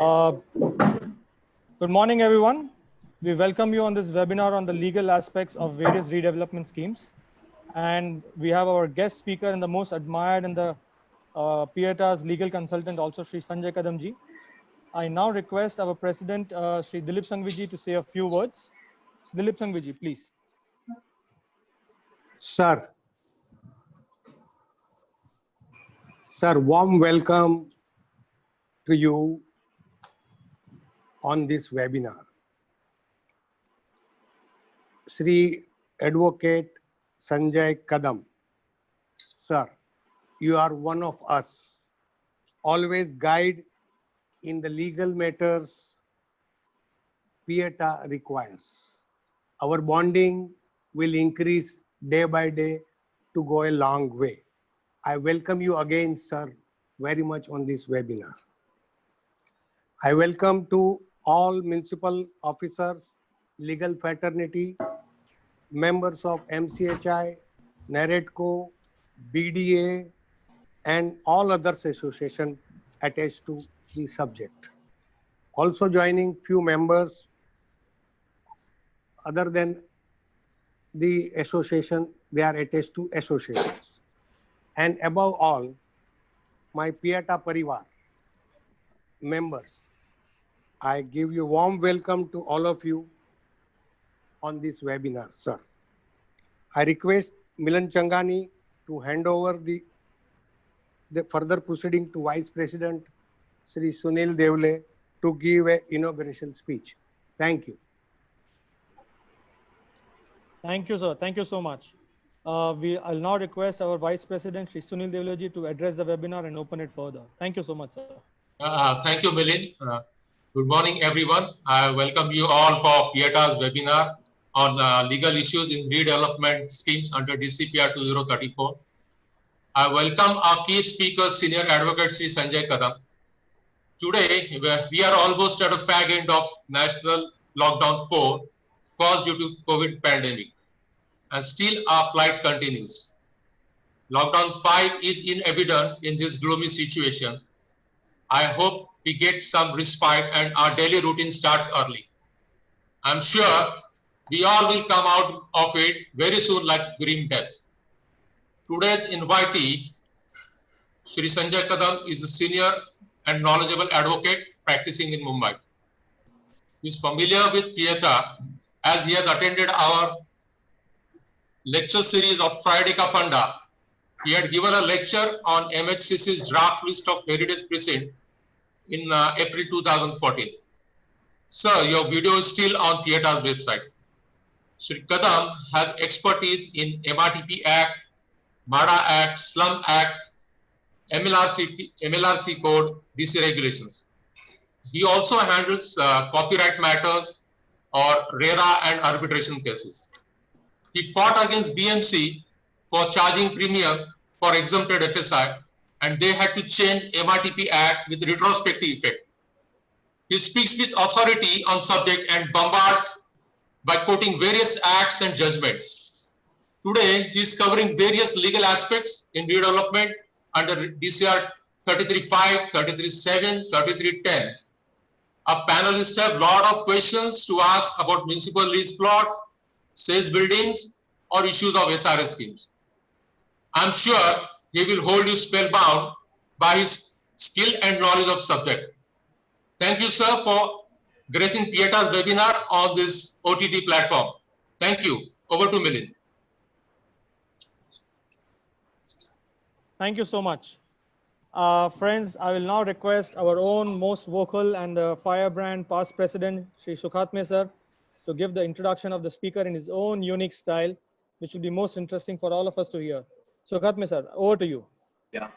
Good morning, everyone. We welcome you on this webinar on the legal aspects of various redevelopment schemes. And we have our guest speaker and the most admired and the Pieta's legal consultant, also Sri Sanjay Kadamji. I now request our president, Sri Dilip Sanghviji, to say a few words. Dilip Sanghviji, please. Sir, warm welcome to you on this webinar. Sri Advocate Sanjay Kadam, sir, you are one of us. Always guide in the legal matters Pieta requires. Our bonding will increase day by day to go a long way. I welcome you again, sir, very much on this webinar. I welcome to all municipal officers, legal fraternity, members of MCHI, NAREDCO, BDA, and all others associations attached to the subject. Also joining few members other than the association, they are attached to associations. And above all, my Pieta Parivar members, I give you warm welcome to all of you on this webinar, sir. I request Milan Changani to hand over the further proceeding to Vice President Sri Sunil Devle to give an inauguration speech. Thank you. Thank you, sir. Thank you so much. I'll now request our Vice President, Sri Sunil Devleji, to address the webinar and open it further. Thank you so much, sir. Thank you, Milind. Good morning, everyone. I welcome you all for Pieta's webinar on legal issues in redevelopment schemes under DCPR 2034. I welcome our key speaker, Senior Advocate Sri Sanjay Kadam. Today, we are almost at a fag end of National Lockdown 4 caused due to COVID pandemic, and still our plight continues. Lockdown 5 is evident in this gloomy situation. I hope we get some respite and our daily routine starts early. I'm sure we all will come out of it very soon like grim death. Today's invitee, Sri Sanjay Kadam, is a senior and knowledgeable advocate practicing in Mumbai. He is familiar with Pieta as he has attended our lecture series of Friday Ka Funda. He had given a lecture on MHCC's draft list of heritage precinct in April 2014. Sir, your video is still on Pieta's website. Sri Kadam has expertise in MRTP Act, MADA Act, Slum Act, MLRC Code, DC regulations. He also handles copyright matters or RERA and arbitration cases. He fought against BMC for charging premium for exempted FSI, and they had to change MRTP Act with retrospective effect. He speaks with authority on subject and bombards by quoting various acts and judgments. Today, he is covering various legal aspects in redevelopment under DCR 33.5, 33.7, 33.10. Our panelists have a lot of questions to ask about municipal lease plots, sales buildings, or issues of SRS schemes. I'm sure he will hold you spellbound by his skill and knowledge of subject. Thank you, sir, for gracing Pieta's webinar on this OTT platform. Thank you. Over to Milind. Thank you so much. Friends, I will now request our own most vocal and the firebrand past president, Sri Sukhatme sir, to give the introduction of the speaker in his own unique style, which will be most interesting for all of us to hear. Sukhatme sir, over to you. Yeah.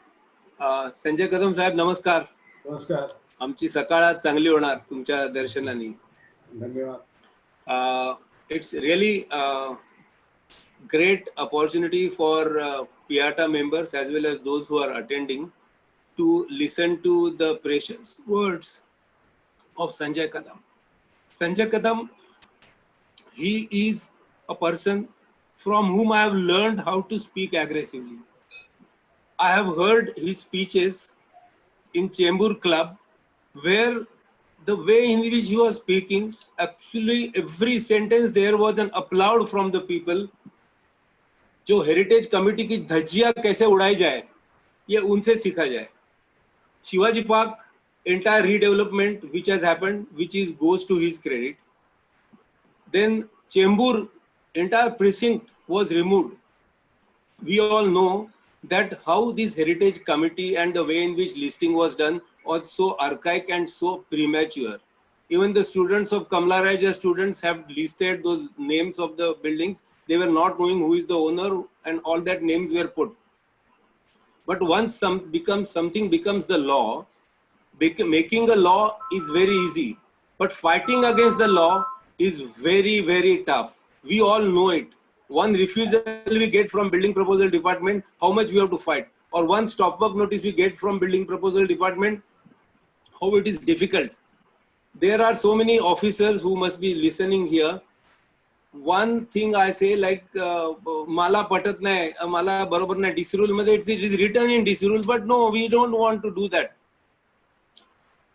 Sanjay Kadam साहेब नमस्कार. नमस्कार. आमची सकाळ आज चांगली होणार तुमच्या दर्शनाने. धन्यवाद. It's really a great opportunity for Pieta members as well as those who are attending to listen to the precious words of Sanjay Kadam. Sanjay Kadam, he is a person from whom I have learned how to speak aggressively. I have heard his speeches in Chembur Club where the way in which he was speaking, actually every sentence there was an applaud from the people. जो heritage committee की धज्जियां कैसे उड़ाई जाए, ये उनसे सीखा जाए. Shivaji Park, entire redevelopment which has happened, which is goes to his credit. Then Chembur, entire precinct was removed. We all know that how this heritage committee and the way in which listing was done was so archaic and so premature. Even the students of Kamla Raja students have listed those names of the buildings. They were not knowing who is the owner and all that names were put. But once something becomes the law, making a law is very easy. But fighting against the law is very, very tough. We all know it. One refusal we get from building proposal department, how much we have to fight. Or one stop work notice we get from building proposal department, how it is difficult. There are so many officers who must be listening here. One thing I say, like Mala patat nahi, Mala barobar nahi, DC rule, it is written in DC rule, but no, we don't want to do that.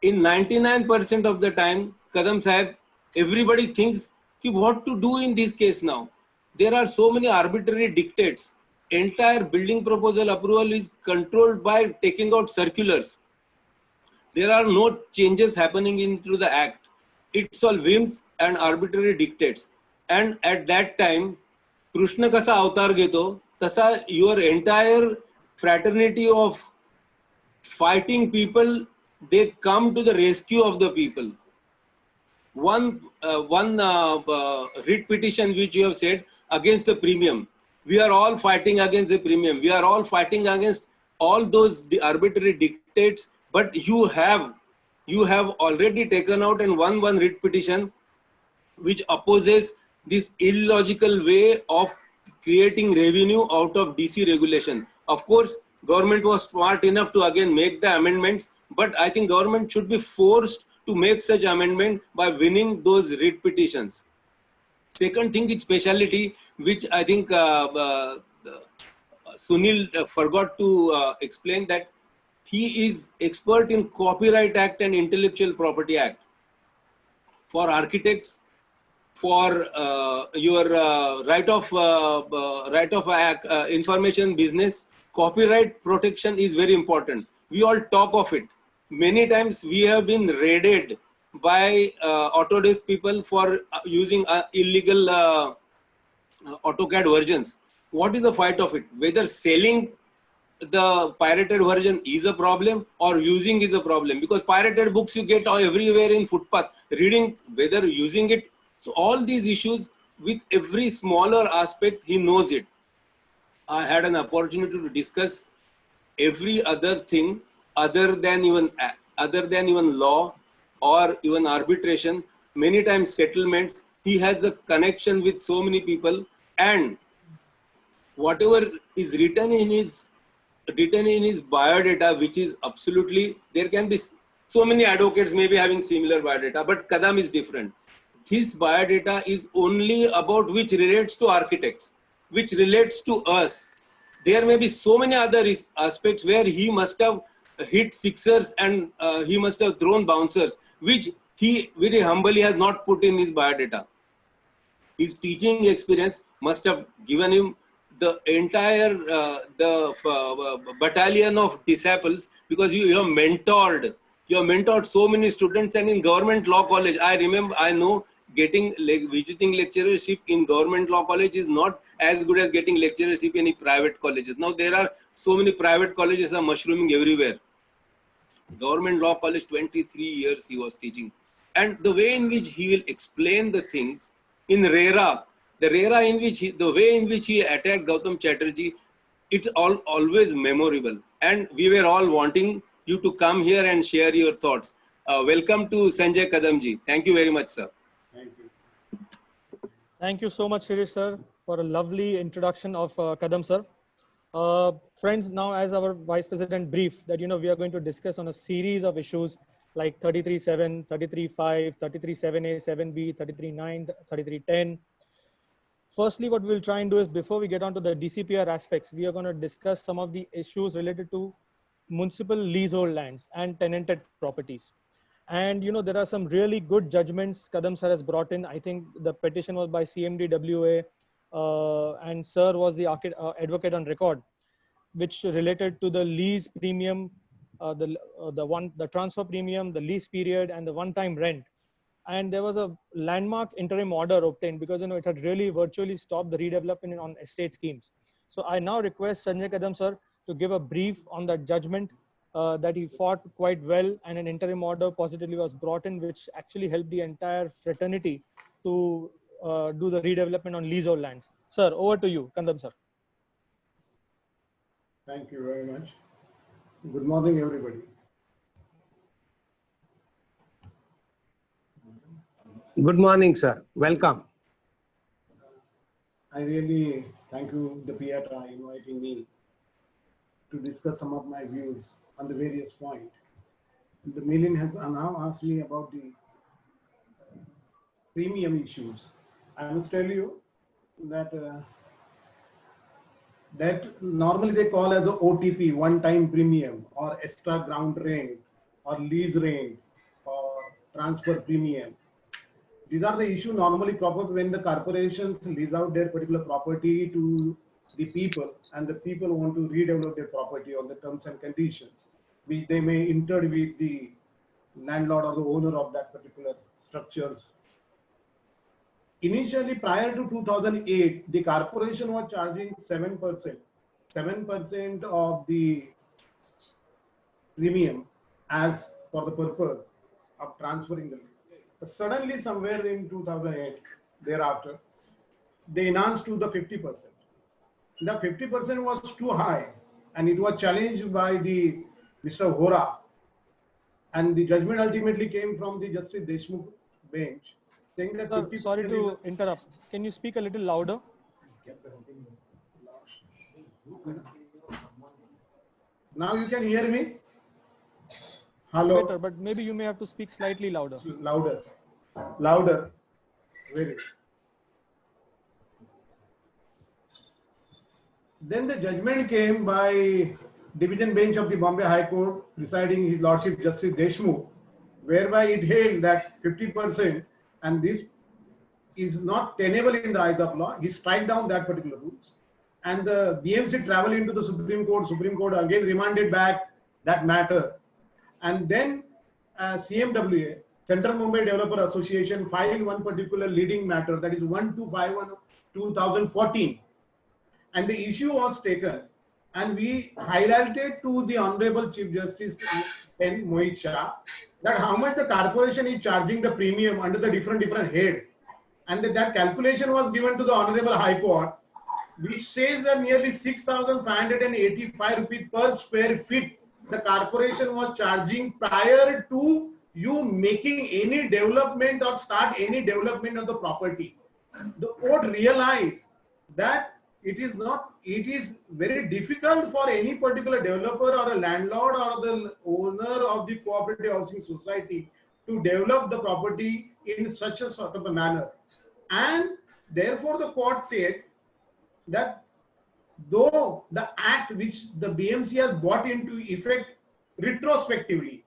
In 99% of the time, Kadam Sahib, everybody thinks what to do in this case now. There are so many arbitrary dictates. Entire building proposal approval is controlled by taking out circulars. There are no changes happening into the act. It's all whims and arbitrary dictates. And at that time, Krishna kasa avatar geto, tasa your entire fraternity of fighting people, they come to the rescue of the people. One writ petition which you have said against the premium. We are all fighting against the premium. We are all fighting against all those arbitrary dictates. But you have already taken out and won one writ petition which opposes this illogical way of creating revenue out of DC regulation. Of course, government was smart enough to again make the amendments, but I think government should be forced to make such amendment by winning those writ petitions. Second thing is speciality, which I think Sunil forgot to explain, that he is expert in Copyright Act and Intellectual Property Act. For architects, for your right of information business, copyright protection is very important. We all talk of it. Many times we have been raided by Autodesk people for using illegal AutoCAD versions. What is the fight of it? Whether selling the pirated version is a problem or using is a problem, because pirated books you get everywhere in footpath. Reading, whether using it. So all these issues, with every smaller aspect, he knows it. I had an opportunity to discuss every other thing other than even law or even arbitration. Many times settlements. He has a connection with so many people, and whatever is written in his biodata, which is absolutely, there can be so many advocates maybe having similar biodata, but Kadam is different. His biodata is only about which relates to architects, which relates to us. There may be so many other aspects where he must have hit sixers and he must have thrown bouncers, which he very humbly has not put in his biodata. His teaching experience must have given him the entire battalion of disciples, because you have mentored so many students. And in government law college, I know getting visiting lecturership in government law college is not as good as getting lecturership in private colleges. Now there are so many private colleges are mushrooming everywhere. Government law college, 23 years he was teaching, and the way in which he will explain the things in RERA, the way in which he attacked Gautam Chatterjee, it's always memorable. And we were all wanting you to come here and share your thoughts. Welcome to Sanjay Kadamji. Thank you very much, sir. Thank you. Thank you so much, Shirish sir, for a lovely introduction of Kadam sir. Friends, now as our Vice President briefed that, we are going to discuss on a series of issues like 33.7, 33.5, 33.7a, 7b, 33.9, 33.10. Firstly, what we'll try and do is, before we get on to the DCPR aspects, we are going to discuss some of the issues related to municipal leasehold lands and tenanted properties. And there are some really good judgments Kadam sir has brought in. I think the petition was by CMDWA, and sir was the advocate on record, which related to the lease premium, the transfer premium, the lease period, and the one-time rent. And there was a landmark interim order obtained because it had really virtually stopped the redevelopment on estate schemes. So I now request Sanjay Kadam sir to give a brief on that judgment, that he fought quite well, and an interim order positively was brought in, which actually helped the entire fraternity to do the redevelopment on leasehold lands. Sir, over to you, Kadam sir. Thank you very much. Good morning, everybody. Good morning, sir. Welcome. I really thank you, the PIATA, inviting me to discuss some of my views on the various points. The Milind has now asked me about the premium issues. I must tell you that that normally they call as a OTP, one-time premium, or extra ground rent, or lease rent, or transfer premium. These are the issues normally proposed when the corporations lease out their particular property to the people, and the people want to redevelop their property on the terms and conditions, which they may enter with the landlord or the owner of that particular structures. Initially, prior to 2008, the corporation was charging 7% of the premium as for the purpose of transferring the lease. But suddenly, somewhere in 2008, thereafter, they enhanced to the 50%. The 50% was too high, and it was challenged by the Mr. Hora, and the judgment ultimately came from the Justice Deshmukh bench, saying that 50%. Sorry to interrupt. Can you speak a little louder? Now you can hear me? Hello? Better, but maybe you may have to speak slightly louder. Louder. Louder. Very. Then the judgment came by Division Bench of the Bombay High Court, presiding His Lordship Justice Deshmukh, whereby it held that 50%, and this is not tenable in the eyes of law. He strike down that particular rules, and the BMC traveled into the Supreme Court. Supreme Court again remanded back that matter, and then CMWA, Central Mumbai Developer Association, filed one particular leading matter, that is 1251 of 2014, and the issue was taken, and we highlighted to the Honorable Chief Justice N. Mohit Shah that how much the corporation is charging the premium under the different head, and that calculation was given to the Honorable High Court, which says that nearly 6,585 rupees per square feet the corporation was charging prior to you making any development or start any development of the property. The court realized that it is very difficult for any particular developer or a landlord or the owner of the cooperative housing society to develop the property in such a sort of a manner. And therefore the court said that though the act which the BMC has brought into effect retrospectively,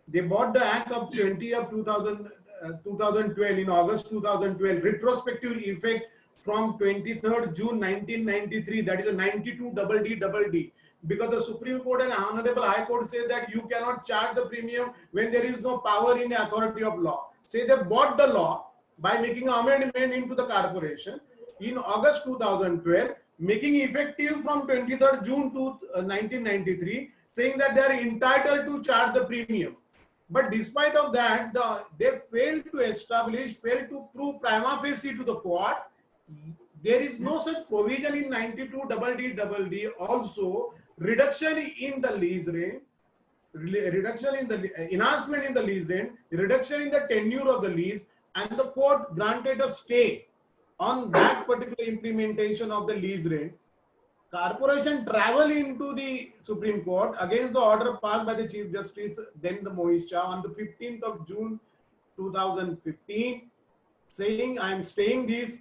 they bought the act of 2012 in August 2012, retrospective effect from 23rd June 1993, that is a 92 DD, because the Supreme Court and Honorable High Court say that you cannot charge the premium when there is no power in the authority of law. Say they bought the law by making an amendment into the corporation in August 2012, making effective from 23rd June to 1993, saying that they are entitled to charge the premium. But despite of that, they failed to prove prima facie to the court. There is no such provision in 92 DD. Also, reduction in the lease rate, reduction in the enhancement in the lease rate, reduction in the tenure of the lease, and the court granted a stay on that particular implementation of the lease rate. Corporation travel into the Supreme Court against the order passed by the Chief Justice, then the Mohit Shah, on the 15th of June 2015, saying I am staying this,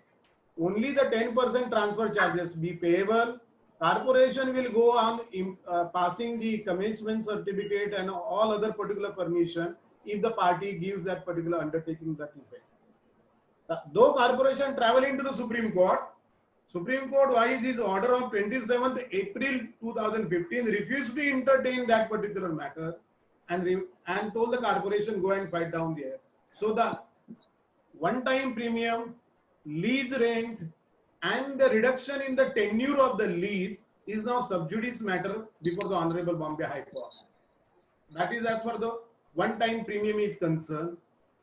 only the 10% transfer charges be payable. Corporation will go on passing the commencement certificate and all other particular permission if the party gives that particular undertaking that effect. Though corporation traveling to the Supreme Court wise his order of 27th April 2015 refused to entertain that particular matter and told the corporation go and fight down there. So the one-time premium, lease rent, and the reduction in the tenure of the lease is now sub judice matter before the Honorable Bombay High Court. That is as far the one-time premium is concerned.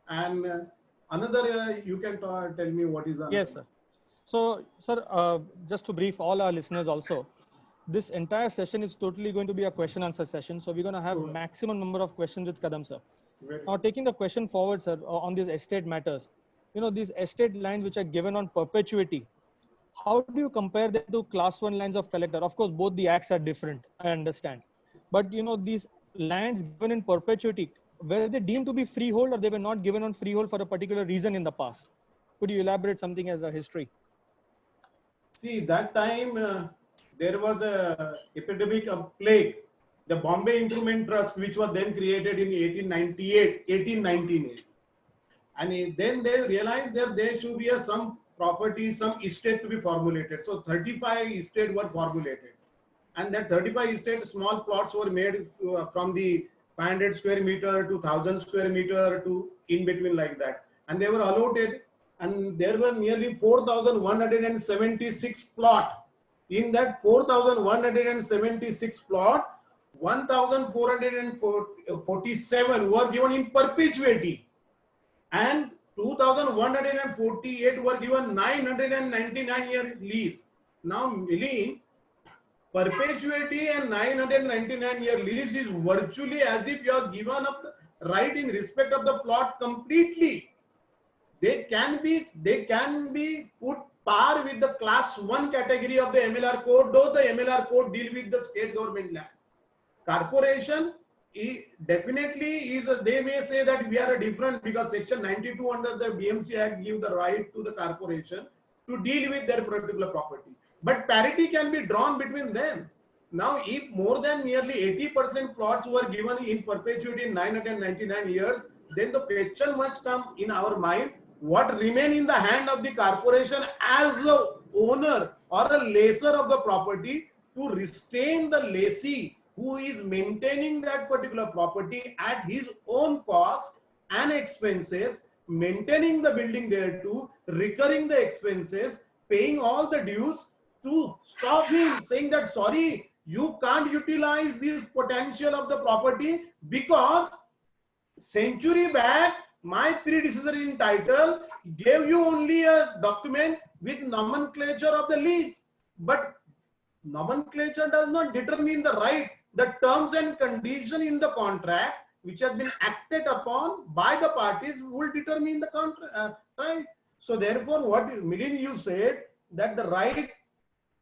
And another, you can tell me what is another. Yes, sir. So, sir, just to brief all our listeners also, this entire session is totally going to be a question answer session. So we're going to have maximum number of questions with Kadam, sir. Now, taking the question forward, sir, on these estate matters, you know, these estate lines which are given on perpetuity, how do you compare them to class 1 lands of collector? Of course, both the acts are different, I understand. But, you know, these lands given in perpetuity, were they deemed to be freehold or they were not given on freehold for a particular reason in the past? Could you elaborate something as a history? See, that time there was a epidemic of plague. The Bombay Improvement Trust, which was then created in 1898. And then they realized that there should be some property, some estate to be formulated. So 35 estate were formulated. And that 35 estate small plots were made from the 500 square meter to 1000 square meter to in between like that. And they were allotted. And there were nearly 4,176 plot. In that 4,176 plot, 1,447 were given in perpetuity. And 2,148 were given 999-year lease. Now, Milin, perpetuity and 999-year lease is virtually as if you are given up the right in respect of the plot completely. They can be put par with the class 1 category of the MLR code, though the MLR code deal with the state government land. Corporation definitely is, they may say that we are different because section 92 under the BMC Act give the right to the corporation to deal with their particular property. But parity can be drawn between them. Now, if more than nearly 80% plots were given in perpetuity in 999 years, then the question must come in our mind, what remain in the hand of the corporation as a owner or a lessor of the property to restrain the lessee who is maintaining that particular property at his own cost and expenses, maintaining the building there too, recurring the expenses, paying all the dues, to stop him saying that, sorry, you can't utilize this potential of the property because century back, my predecessor in title gave you only a document with nomenclature of the lease. But nomenclature does not determine the right. The terms and condition in the contract which has been acted upon by the parties will determine the contract, right? So therefore, what Milin, you said that the right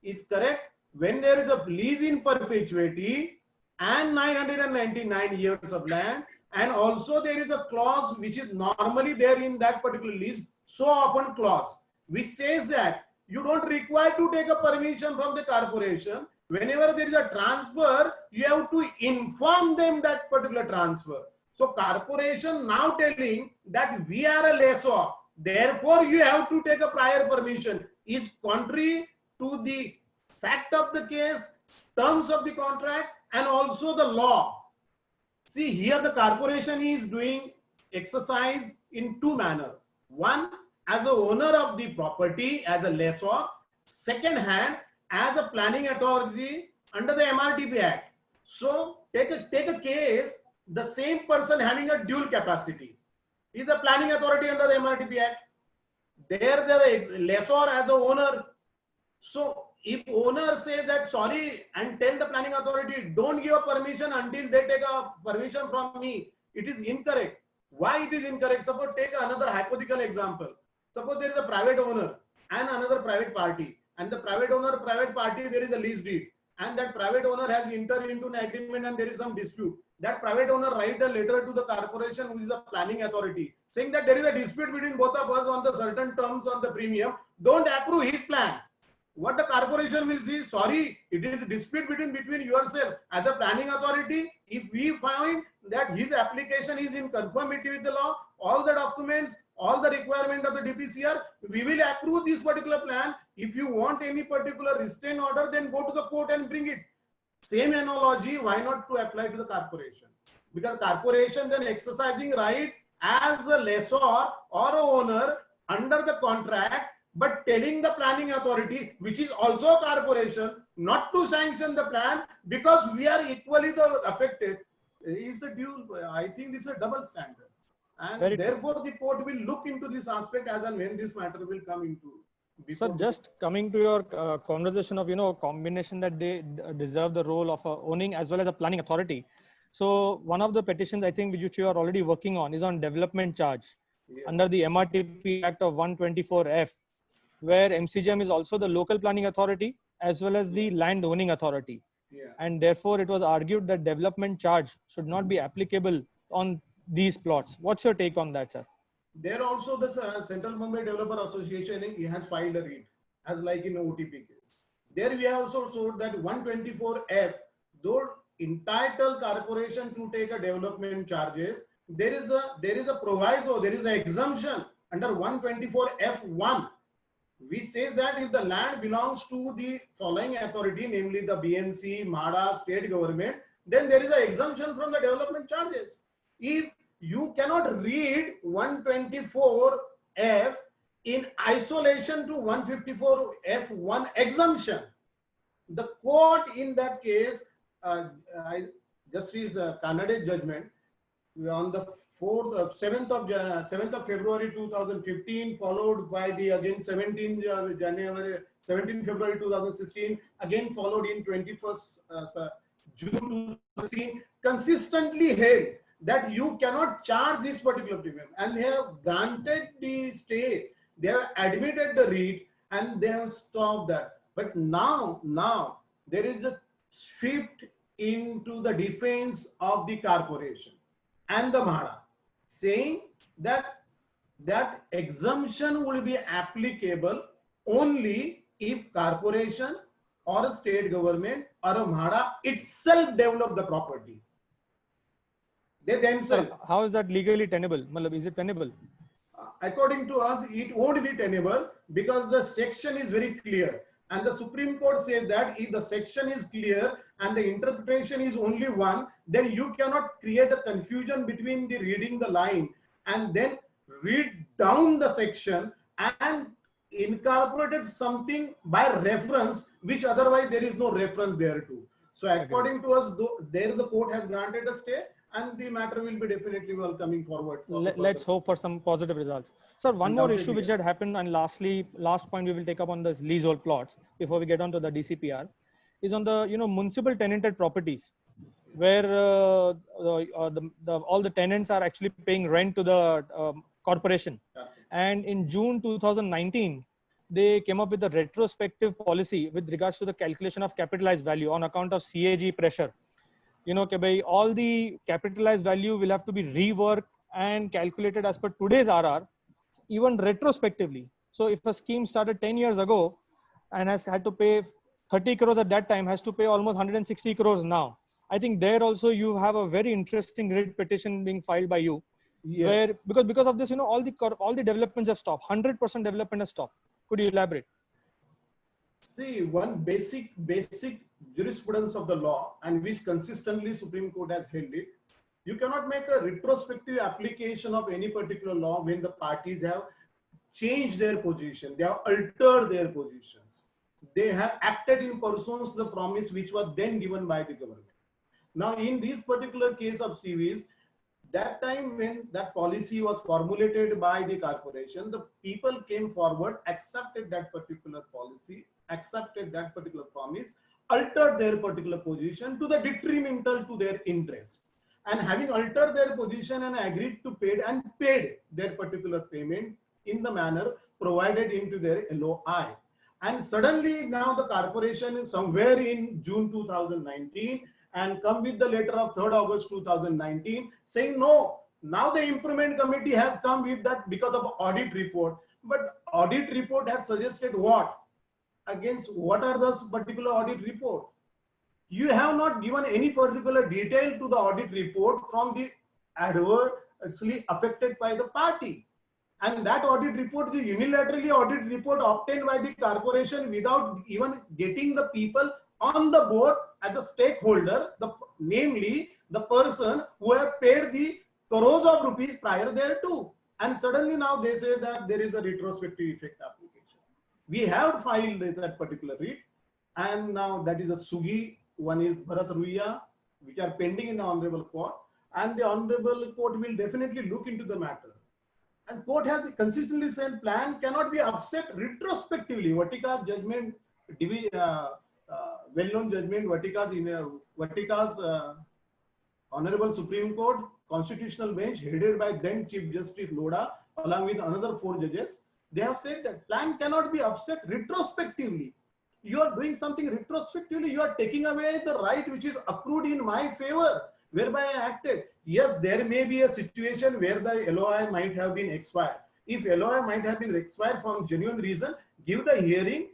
is correct when there is a lease in perpetuity and 999 years of land, and also there is a clause which is normally there in that particular lease, so often clause, which says that you don't require to take a permission from the corporation. Whenever there is a transfer, you have to inform them that particular transfer. So corporation now telling that we are a lessor, therefore you have to take a prior permission is contrary to the fact of the case, terms of the contract, and also the law. See, here the corporation is doing exercise in two manners. One, as a owner of the property, as a lessor. Second hand, as a planning authority under the MRTP Act. So take a case, the same person having a dual capacity is the planning authority under the MRTP Act. There the lessor as a owner. So if owner says that sorry and tell the planning authority don't give a permission until they take a permission from me, it is incorrect. Why it is incorrect? Suppose take another hypothetical example. Suppose there is a private owner and another private party, and the private owner, private party, there is a lease deed, and that private owner has entered into an agreement and there is some dispute. That private owner write a letter to the corporation, who is the planning authority, saying that there is a dispute between both of us on the certain terms on the premium. Don't approve his plan. what the corporation will see, sorry, it is a dispute between yourself. As a planning authority, if we find that his application is in conformity with the law, all the documents, all the requirement of the DPCR, we will approve this particular plan. If you want any particular restraint order, then go to the court and bring it. Same analogy, why not to apply to the corporation? Because corporation then exercising right as a lessor or a owner under the contract, but telling the planning authority, which is also a corporation, not to sanction the plan because we are equally affected, is a dual. I think this is a double standard, and Very therefore the court will look into this aspect as and when this matter will come into. Sir, just coming to your conversation of, combination that they deserve the role of owning as well as a planning authority. So one of the petitions I think which you are already working on is on development charge under the MRTP Act of 124F, where MCGM is also the local planning authority as well as the land owning authority. And therefore it was argued that development charge should not be applicable on these plots. What's your take on that, sir? There also the Central Mumbai Developer Association has filed a writ, as like in OTP case. There we have also showed that 124F, though entitled corporation to take a development charges, there is a proviso, there is an exemption under 124F1, which says that if the land belongs to the following authority, namely the BNC, MHADA, state government, then there is an exemption from the development charges. If you cannot read 124F in isolation to 154F1 exemption. The court in that case, Justice Kannade judgment on the 7th of February 2015, followed by the again 17 February 2016, again followed in 21st June 2016, consistently held that you cannot charge this particular premium, and they have granted the stay, they have admitted the writ, and they have stopped that. But now there is a shift into the defense of the corporation and the MHADA, saying that that exemption will be applicable only if corporation or a state government or a MHADA itself develop the property. They themselves. How is that legally tenable? Is it tenable? According to us, it won't be tenable because the section is very clear. And the Supreme Court says that if the section is clear and the interpretation is only one, then you cannot create a confusion between the reading the line and then read down the section and incorporated something by reference, which otherwise there is no reference there to. So according to us, there the court has granted a stay, and the matter will be definitely coming forward. Let's hope for some positive results. Sir, one more issue which had happened, and last point we will take up on this leasehold plots before we get on to the DCPR, is on the municipal tenanted properties, where all the tenants are actually paying rent to the corporation. And in June 2019, they came up with a retrospective policy with regards to the calculation of capitalized value on account of CAG pressure. All the capitalized value will have to be reworked and calculated as per today's RR, even retrospectively. So if a scheme started 10 years ago and has had to pay 30 crores at that time, has to pay almost 160 crores now. I think there also you have a very interesting writ petition being filed by you. Yes. Where because of this, all the developments have stopped. 100% development has stopped. Could you elaborate? See, one basic jurisprudence of the law, and which consistently Supreme Court has held it, you cannot make a retrospective application of any particular law when the parties have changed their position, they have altered their positions, they have acted in pursuance of the promise which was then given by the government. Now, in this particular case of CVs, that time when that policy was formulated by the corporation, the people came forward, accepted that particular policy, accepted that particular promise, altered their particular position to the detrimental to their interest. And having altered their position and agreed to pay and paid their particular payment in the manner provided into their LOI. And suddenly now the corporation is somewhere in June 2019 and come with the letter of 3rd August 2019 saying, no, now the improvement committee has come with that because of audit report. But audit report had suggested what? against what are those particular audit report. You have not given any particular detail to the audit report from the adversely affected by the party. And that audit report is a unilaterally audit report obtained by the corporation without even getting the people on the board as a stakeholder, namely the person who have paid the crores of rupees prior thereto. And suddenly now they say that there is a retrospective effect application. We have filed that particular writ, and now that is a SUGI, one is Bharat Ruia, which are pending in the Honorable Court, and the Honorable Court will definitely look into the matter. And court has consistently said plan cannot be upset retrospectively. Vatika's judgment, well-known judgment, Vatika's Honorable Supreme Court Constitutional Bench headed by then Chief Justice Lodha along with another 4 judges, they have said that plan cannot be upset retrospectively. You are doing something retrospectively, you are taking away the right which is accrued in my favor, whereby I acted. Yes, there may be a situation where the LOI might have been expired. If LOI might have been expired for genuine reason, give the hearing,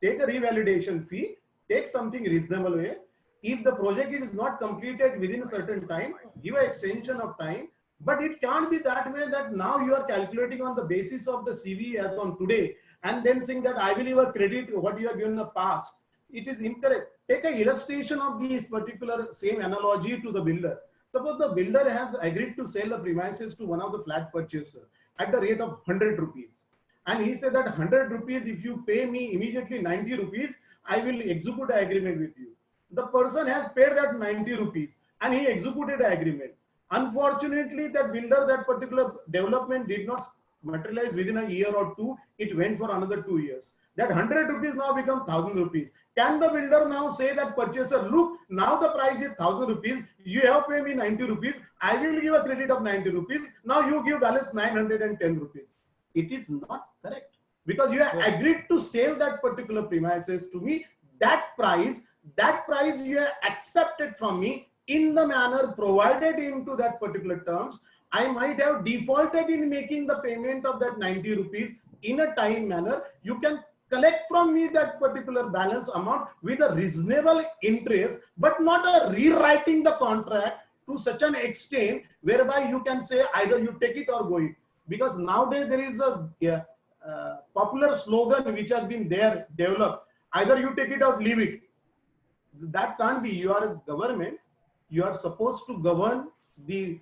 take a revalidation fee, take something reasonable way. If the project is not completed within a certain time, give an extension of time. But it can't be that way that now you are calculating on the basis of the CV as on today and then saying that I will give a credit what you have given in the past. It is incorrect. Take an illustration of this particular same analogy to the builder. Suppose the builder has agreed to sell the premises to one of the flat purchaser at the rate of 100 rupees. And he said that 100 rupees, if you pay me immediately 90 rupees, I will execute the agreement with you. The person has paid that 90 rupees and he executed the agreement. Unfortunately, that builder, that particular development did not materialize within a year or two. It went for another 2 years. That 100 rupees now become 1000 rupees. Can the builder now say that purchaser, look, now the price is 1000 rupees. You have paid me 90 rupees. I will give a credit of 90 rupees. Now you give balance 910 rupees. It is not correct because you have agreed to sell that particular premises to me. That price you have accepted from me in the manner provided into that particular terms. I might have defaulted in making the payment of that 90 rupees in a time manner. You can collect from me that particular balance amount with a reasonable interest, but not a rewriting the contract to such an extent whereby you can say either you take it or go it. Because nowadays there is a popular slogan which has been there developed. Either you take it or leave it. That can't be. You are a government. You are supposed to govern the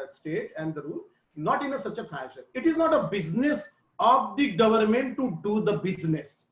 state and the rule, not in such a fashion. It is not a business of the government to do the business.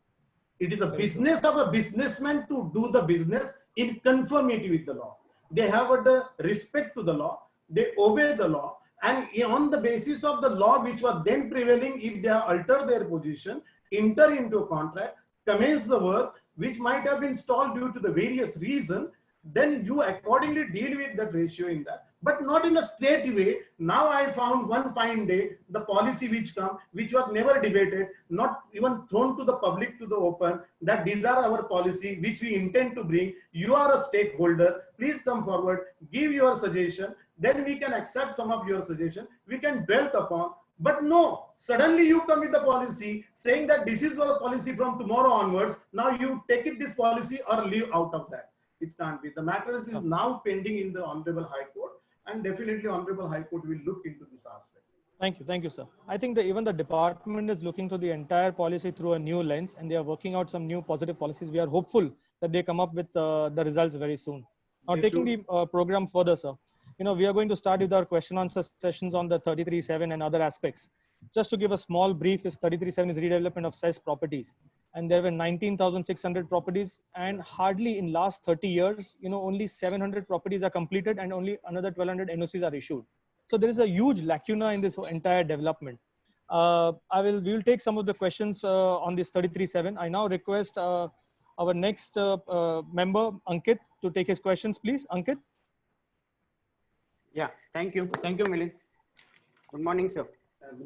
It is a business of a businessman to do the business in conformity with the law. They have the respect to the law. They obey the law. And on the basis of the law which was then prevailing, if they alter their position, enter into a contract, commence the work, which might have been stalled due to the various reasons, then you accordingly deal with that ratio in that, but not in a straight way. Now I found one fine day, the policy which was never debated, not even thrown to the public to the open, that these are our policy which we intend to bring. You are a stakeholder. Please come forward, give your suggestion. Then we can accept some of your suggestion. We can dwell upon. But no, suddenly you come with the policy saying that this is the policy from tomorrow onwards. Now you take it this policy or leave out of that. It can't be. The matter is now pending in the Honorable High Court, and definitely Honorable High Court will look into this aspect. Thank you, sir. I think that even the department is looking to the entire policy through a new lens, and they are working out some new positive policies. We are hopeful that they come up with the results very soon. Now, taking the program further, sir, we are going to start with our question answer sessions on the 33(7) and other aspects. Just to give a small brief, 33(7) is redevelopment of cess properties. And there were 19,600 properties, and hardly in last 30 years, only 700 properties are completed and only another 1,200 NOCs are issued. So there is a huge lacuna in this entire development. We will take some of the questions on this 33(7). I now request our next member, Ankit, to take his questions, please. Ankit. Yeah, thank you. Thank you, Milind. Good morning, sir.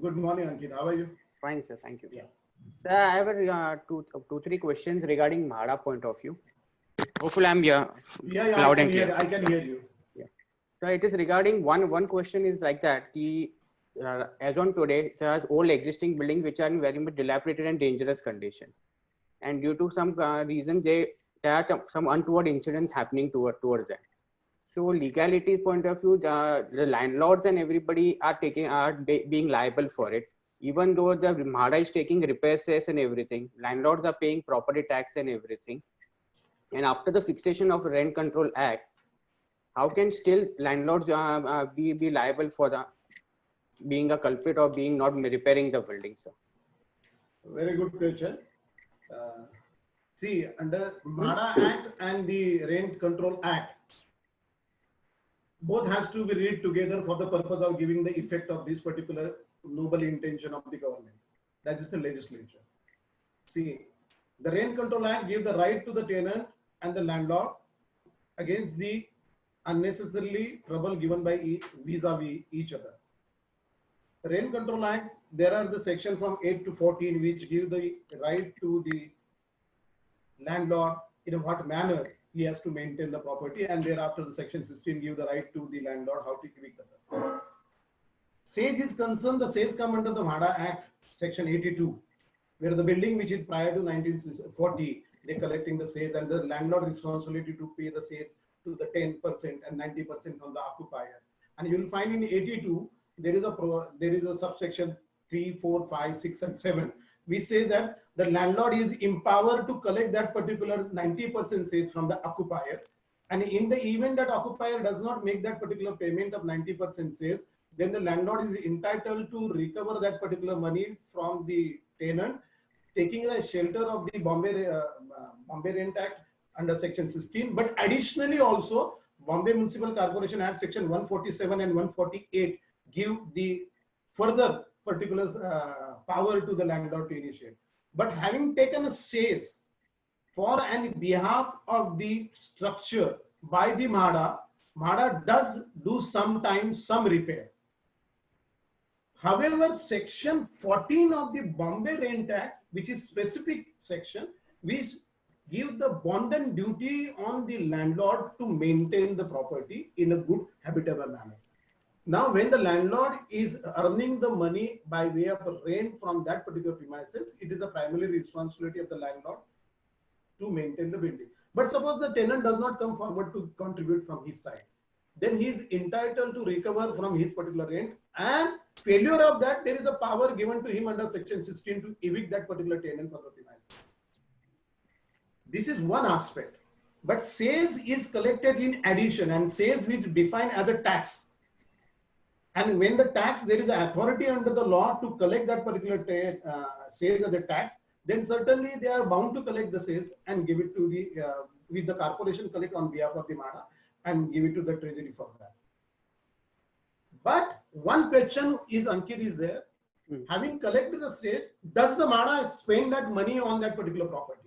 Good morning, Ankit. How are you? Fine, sir. Thank you. Yeah. So I have three questions regarding MHADA point of view. Hopefully, I'm here. Yeah, loud and clear. I can hear you. Yeah. So it is regarding one question is like that. As on today, it has old existing buildings which are in very much dilapidated and dangerous condition. and due to some reason, there are some untoward incidents happening towards that. So legality point of view, the landlords and everybody are being liable for it. Even though the MHADA is taking repair cess and everything, landlords are paying property tax and everything. And after the fixation of Rent Control Act, how can still landlords be liable for the being a culprit or being not repairing the building, sir? Very good question. See, under MHADA Act and the Rent Control Act, both has to be read together for the purpose of giving the effect of this particular noble intention of the government. That is the legislature. See, the Rent Control Act gives the right to the tenant and the landlord against the unnecessarily trouble given by vis-a-vis each other. The Rent Control Act, there are the section from 8 to 14 which give the right to the landlord in what manner he has to maintain the property, and thereafter the section 16 give the right to the landlord how to evict the person. Sales is concerned, the sales come under the MHADA Act section 82, where the building which is prior to 1940, they collecting the sales and the landlord responsibility to pay the sales to the 10% and 90% from the occupier. And you will find in 82, there is a subsection 3, 4, 5, 6 and 7. We say that the landlord is empowered to collect that particular 90% sales from the occupier. And in the event that occupier does not make that particular payment of 90% sales, then the landlord is entitled to recover that particular money from the tenant, taking the shelter of the Bombay Rent Act under section 16. But additionally also, Bombay Municipal Corporation Act section 147 and 148 give the further particular power to the landlord to initiate. But having taken a sales for and behalf of the structure by the MHADA, MHADA does do sometimes some repair. However, section 14 of the Bombay Rent Act, which is specific section, which give the bond and duty on the landlord to maintain the property in a good habitable manner. Now, when the landlord is earning the money by way of rent from that particular premises, it is the primary responsibility of the landlord to maintain the building. But suppose the tenant does not come forward to contribute from his side, then he is entitled to recover from his particular rent, and failure of that, there is a power given to him under section 16 to evict that particular tenant from the premises. This is one aspect. But sales is collected in addition, and sales we define as a tax. And when the tax, there is an authority under the law to collect that particular sales as a tax, then certainly they are bound to collect the sales and give it to the, with the corporation collect on behalf of the MHADA and give it to the treasury for that. But one question is, Ankit, is there, having collected the sales, does the MHADA spend that money on that particular property?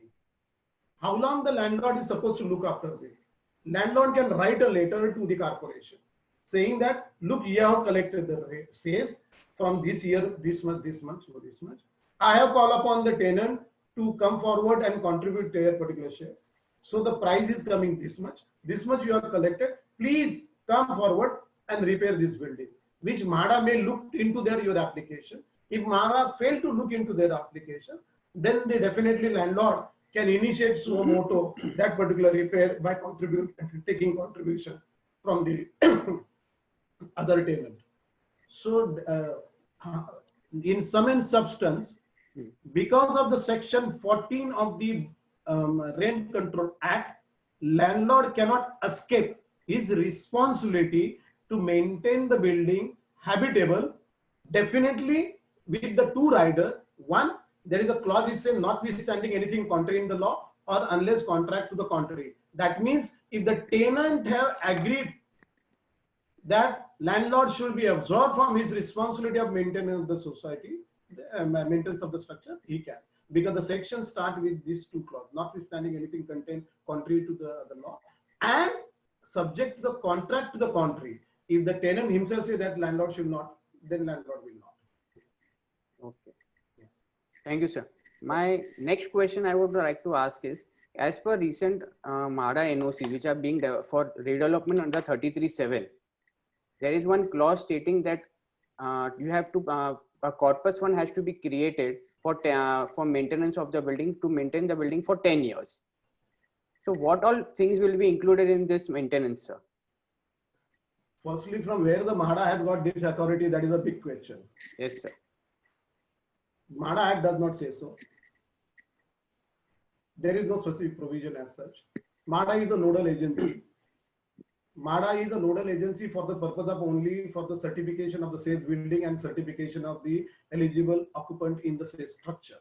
How long the landlord is supposed to look after it? Landlord can write a letter to the corporation saying that, look, you have collected the sales from this year, this much, this much, so this much. I have called upon the tenant to come forward and contribute to their particular shares. So the price is coming this much you have collected. Please come forward and repair this building, which MHADA may look into your application. If MHADA fail to look into their application, then they definitely landlord can initiate suo moto that particular repair by taking contribution from the other tenant. So in sum and substance, because of the section 14 of the Rent Control Act, landlord cannot escape his responsibility to maintain the building habitable, definitely with the two rider. One, there is a clause which says notwithstanding anything contrary in the law or unless contract to the contrary. That means if the tenant have agreed that landlord should be absolved from his responsibility of maintenance of the society, maintenance of the structure, he can. Because the section start with these two clauses, notwithstanding anything contained contrary to the law and subject to the contract to the contrary. If the tenant himself say that landlord should not, then landlord will not. Okay. Thank you, sir. My next question I would like to ask is, as per recent MHADA NOC, which are being for redevelopment under 33(7), there is one clause stating that you have to, a corpus fund has to be created for maintenance of the building to maintain the building for 10 years. So what all things will be included in this maintenance, sir? Firstly, from where the MHADA has got this authority, that is a big question. Yes, sir. MHADA Act does not say so. There is no specific provision as such. MHADA is a nodal agency. MHADA is a nodal agency for the purpose of only for the certification of the said building and certification of the eligible occupant in the said structure.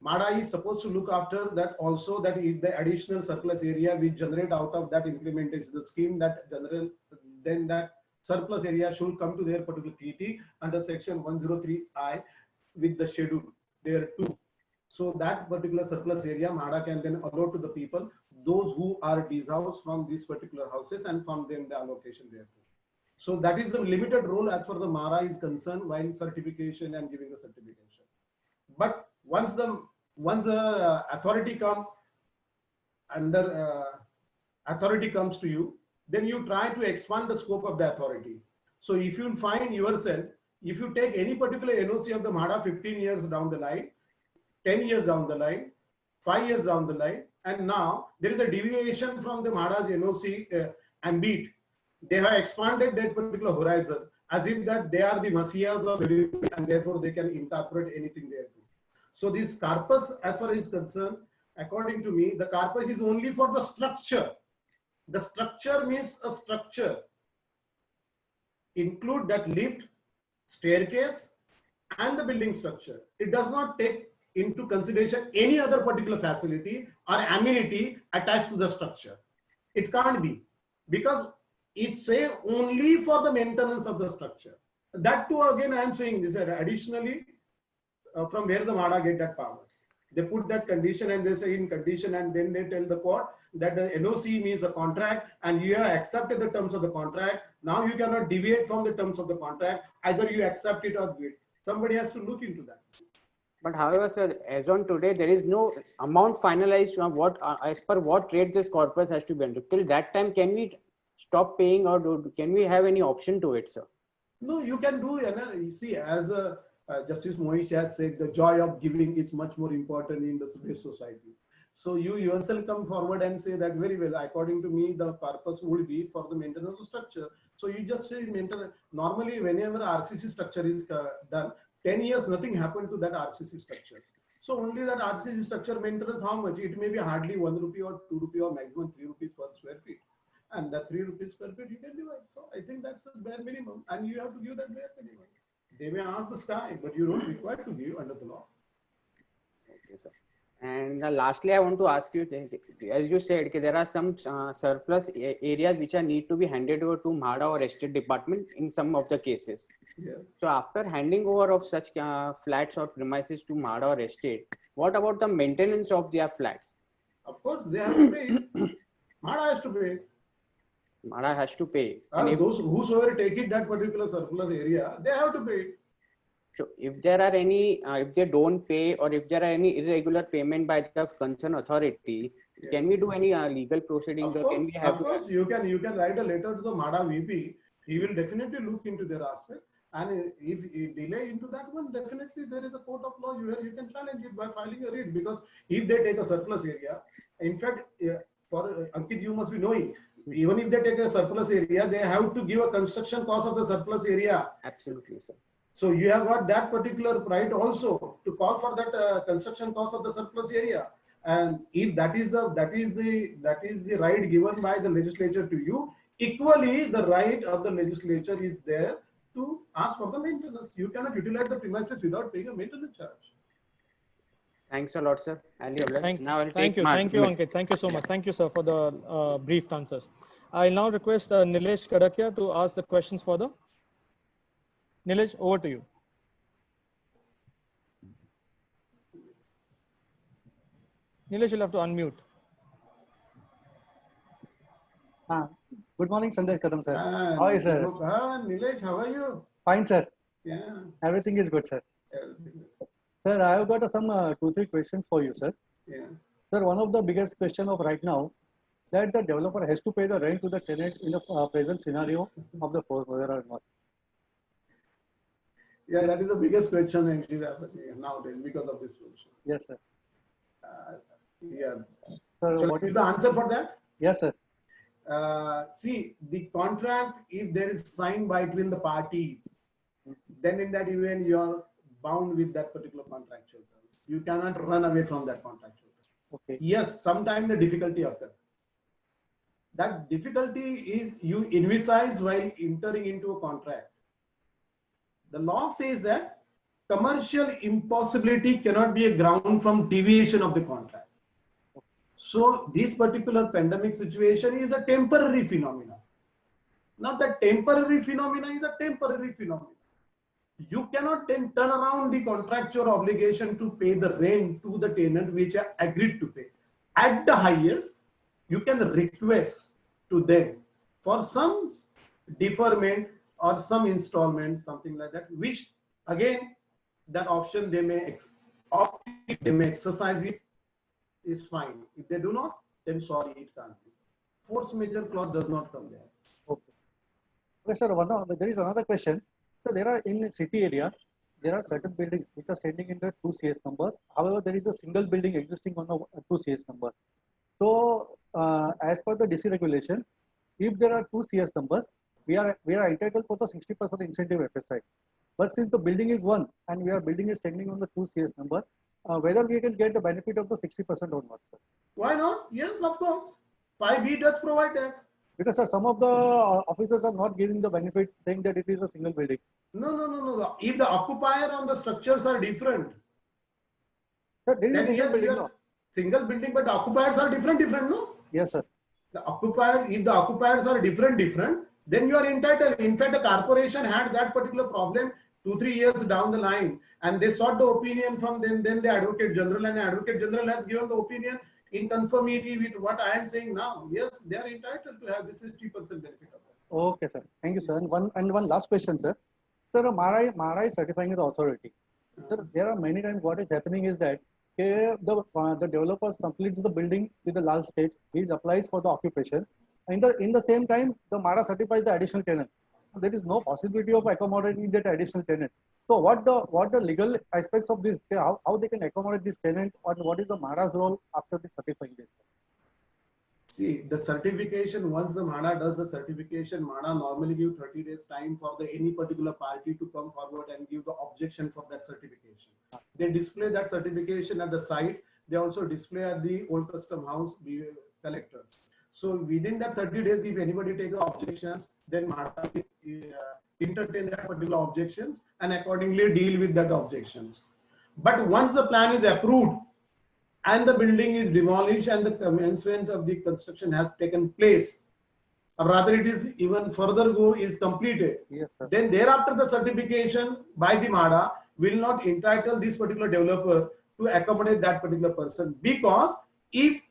MHADA is supposed to look after that also, that if the additional surplus area we generate out of that implementation, the scheme that general, then that surplus area should come to their particular PT under section 103I with the schedule there too. So that particular surplus area MHADA can then allot to the people, those who are dishoused from these particular houses, and from them the allocation there too. So that is the limited role as far as the MHADA is concerned while certification and giving the certification. But once the authority comes to you, then you try to expand the scope of the authority. So if you find yourself, if you take any particular NOC of the MHADA 15 years down the line, 10 years down the line, 5 years down the line, and now there is a deviation from the MHADA's NOC ambit, they have expanded that particular horizon as if that they are the messiahs of the, and therefore they can interpret anything there too. So this corpus, as far as is concerned, according to me, the corpus is only for the structure. The structure means a structure. Include that lift, staircase, and the building structure. It does not take into consideration any other particular facility or amenity attached to the structure. It can't be, because it's say only for the maintenance of the structure. That too, again, I am saying this additionally, from where the MHADA get that power. They put that condition and they say in condition, and then they tell the court that the NOC means a contract and you have accepted the terms of the contract. Now you cannot deviate from the terms of the contract. Either you accept it or wait. Somebody has to look into that. But however, sir, as on today, there is no amount finalized on what, as per what rate this corpus has to be under. Till that time, can we stop paying, or can we have any option to it, sir? No, you can do. You see, as Justice Moish has said, the joy of giving is much more important in the civil society. So you yourself come forward and say that very well, according to me, the purpose would be for the maintenance of the structure. So you just say maintenance. Normally, whenever RCC structure is done, 10 years, nothing happened to that RCC structures. So only that RCC structure maintenance, how much? It may be hardly 1 rupee or 2 rupee or maximum 3 rupees per square feet. And that 3 rupees per feet you can divide. So I think that's the bare minimum, and you have to give that bare minimum. They may ask the sky, but you don't require to give under the law. Okay, sir. And lastly, I want to ask you, as you said, there are some surplus areas which are need to be handed over to MHADA or estate department in some of the cases. Yeah. So after handing over of such flats or premises to MHADA or estate, what about the maintenance of their flats? Of course, they have to pay. MHADA has to pay. MHADA has to pay. And those whosoever take it that particular surplus area, they have to pay. So if there are any, if they don't pay, or if there are any irregular payment by the concerned authority, Yeah. can we do any legal proceedings? Of Or can we have? course, you can write a letter to the MHADA VP. He will definitely look into their aspect. And if delay into that one, definitely there is a court of law where you can challenge it by filing a writ. Because if they take a surplus area, in fact, for Ankit, you must be knowing, even if they take a surplus area, they have to give a construction cost of the surplus area. Absolutely, sir. So you have got that particular right also to call for that construction cost of the surplus area. And if that is the right given by the legislature to you, equally the right of the legislature is there to ask for the maintenance. You cannot utilize the premises without paying a maintenance charge. Thanks a lot, sir. Thank you, Ankit. Thank you so much. Thank you, sir, for the brief answers. I now request Nilesh Kadakia to ask the questions further. Nilesh, over to you. Nilesh, you'll have to unmute. Good morning, Sanjay Kadam, sir. How are you, sir? Nilesh, how are you? Fine, sir. Yeah. Everything is good, sir. Everything good. Sir, I have got some 2-3 questions for you, sir. Yeah. Sir, one of the biggest question of right now, that the developer has to pay the rent to the tenants in the present scenario of the force, whether or not. Yeah, that is the biggest question actually happening nowadays because of this solution. Yes, sir. Yeah. Sir, Shall I what give is the answer for that? Yes, sir. See, the contract, if there is signed by between the parties, then in that event you are bound with that particular contractual terms. You cannot run away from that contractual terms. Okay. Yes, sometimes the difficulty occurs. That difficulty is you envisage while entering into a contract. The law says that commercial impossibility cannot be a ground from deviation of the contract. So this particular pandemic situation is a temporary phenomenon. Now that temporary phenomenon is a temporary phenomenon. You cannot then turn around the contractual obligation to pay the rent to the tenant which are agreed to pay. At the highest, you can request to them for some deferment or some installment, something like that, which again, that option they may exercise it, is fine. If they do not, then sorry, it can't be. Force majeure clause does not come there. Okay. Okay, sir. There is another question. So there are in city area, there are certain buildings which are standing in the 2 CS numbers. However, there is a single building existing on a 2 CS number. So as per the DC regulation, if there are 2 CS numbers, we are entitled for the 60% incentive FSI. But since the building is one and building is standing on the 2 CS number, whether we can get the benefit of the 60% or not, sir? Why not? Yes, of course. 5B does provide that. Because sir, some of the officers are not giving the benefit, saying that it is a single building. No. If the occupier on the structures are different, Sir, there is a then single yes, building, you no? are single building, but the occupiers are different, no? Yes, sir. If the occupiers are different, then you are entitled. In fact, the corporation had that particular problem 2-3 years down the line, and they sought the opinion from them. Then the Advocate General, and the Advocate General has given the opinion in conformity with what I am saying now. Yes, they are entitled to have this 60% benefit of that. Okay, sir. Thank you, sir. And one last question, sir. Sir, MARA is certifying the authority. Sir, there are many times what is happening is that the developers completes the building with the last stage. He applies for the occupation. In the same time, the MARA certifies the additional tenant. There is no possibility of accommodating that additional tenant. So what the legal aspects of this, how they can accommodate this tenant, or what is the MARA's role after the certifying this? See, the certification, once the MARA does the certification, MARA normally give 30 days time for any particular party to come forward and give the objection for that certification. They display that certification at the site. They also display at the Old Custom House collectors. So within that 30 days, if anybody takes the objections, then MARA entertain that particular objections and accordingly deal with that objections. But once the plan is approved, and the building is demolished and the commencement of the construction has taken place, or rather it is even further is completed, yes, sir. Then thereafter the certification by the MARA will not entitle this particular developer to accommodate that particular person, because if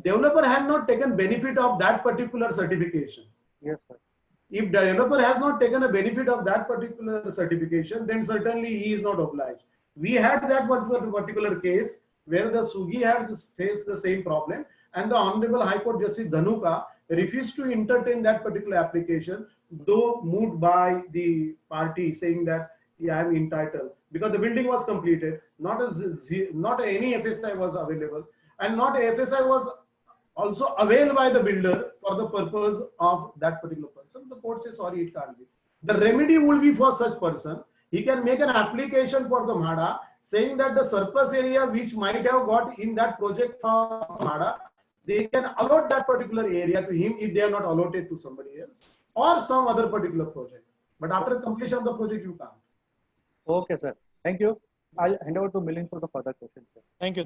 developer had not taken benefit of that particular certification, yes, sir. If developer has not taken a benefit of that particular certification, then certainly he is not obliged. We had that particular case where the Sugi had faced the same problem, and the Honorable High Court Justice Dhanuka refused to entertain that particular application, though moved by the party saying that yeah, I am entitled, because the building was completed, not any FSI was available, and not a FSI was also availed by the builder for the purpose of that particular person. The court says sorry, it can't be. The remedy will be for such person. He can make an application for the MARA saying that the surplus area which might have got in that project for MARA, they can allot that particular area to him if they are not allotted to somebody else or some other particular project. But after completion of the project, you can't. Okay, sir. Thank you. I'll hand over to Milind for the further questions, sir. Thank you,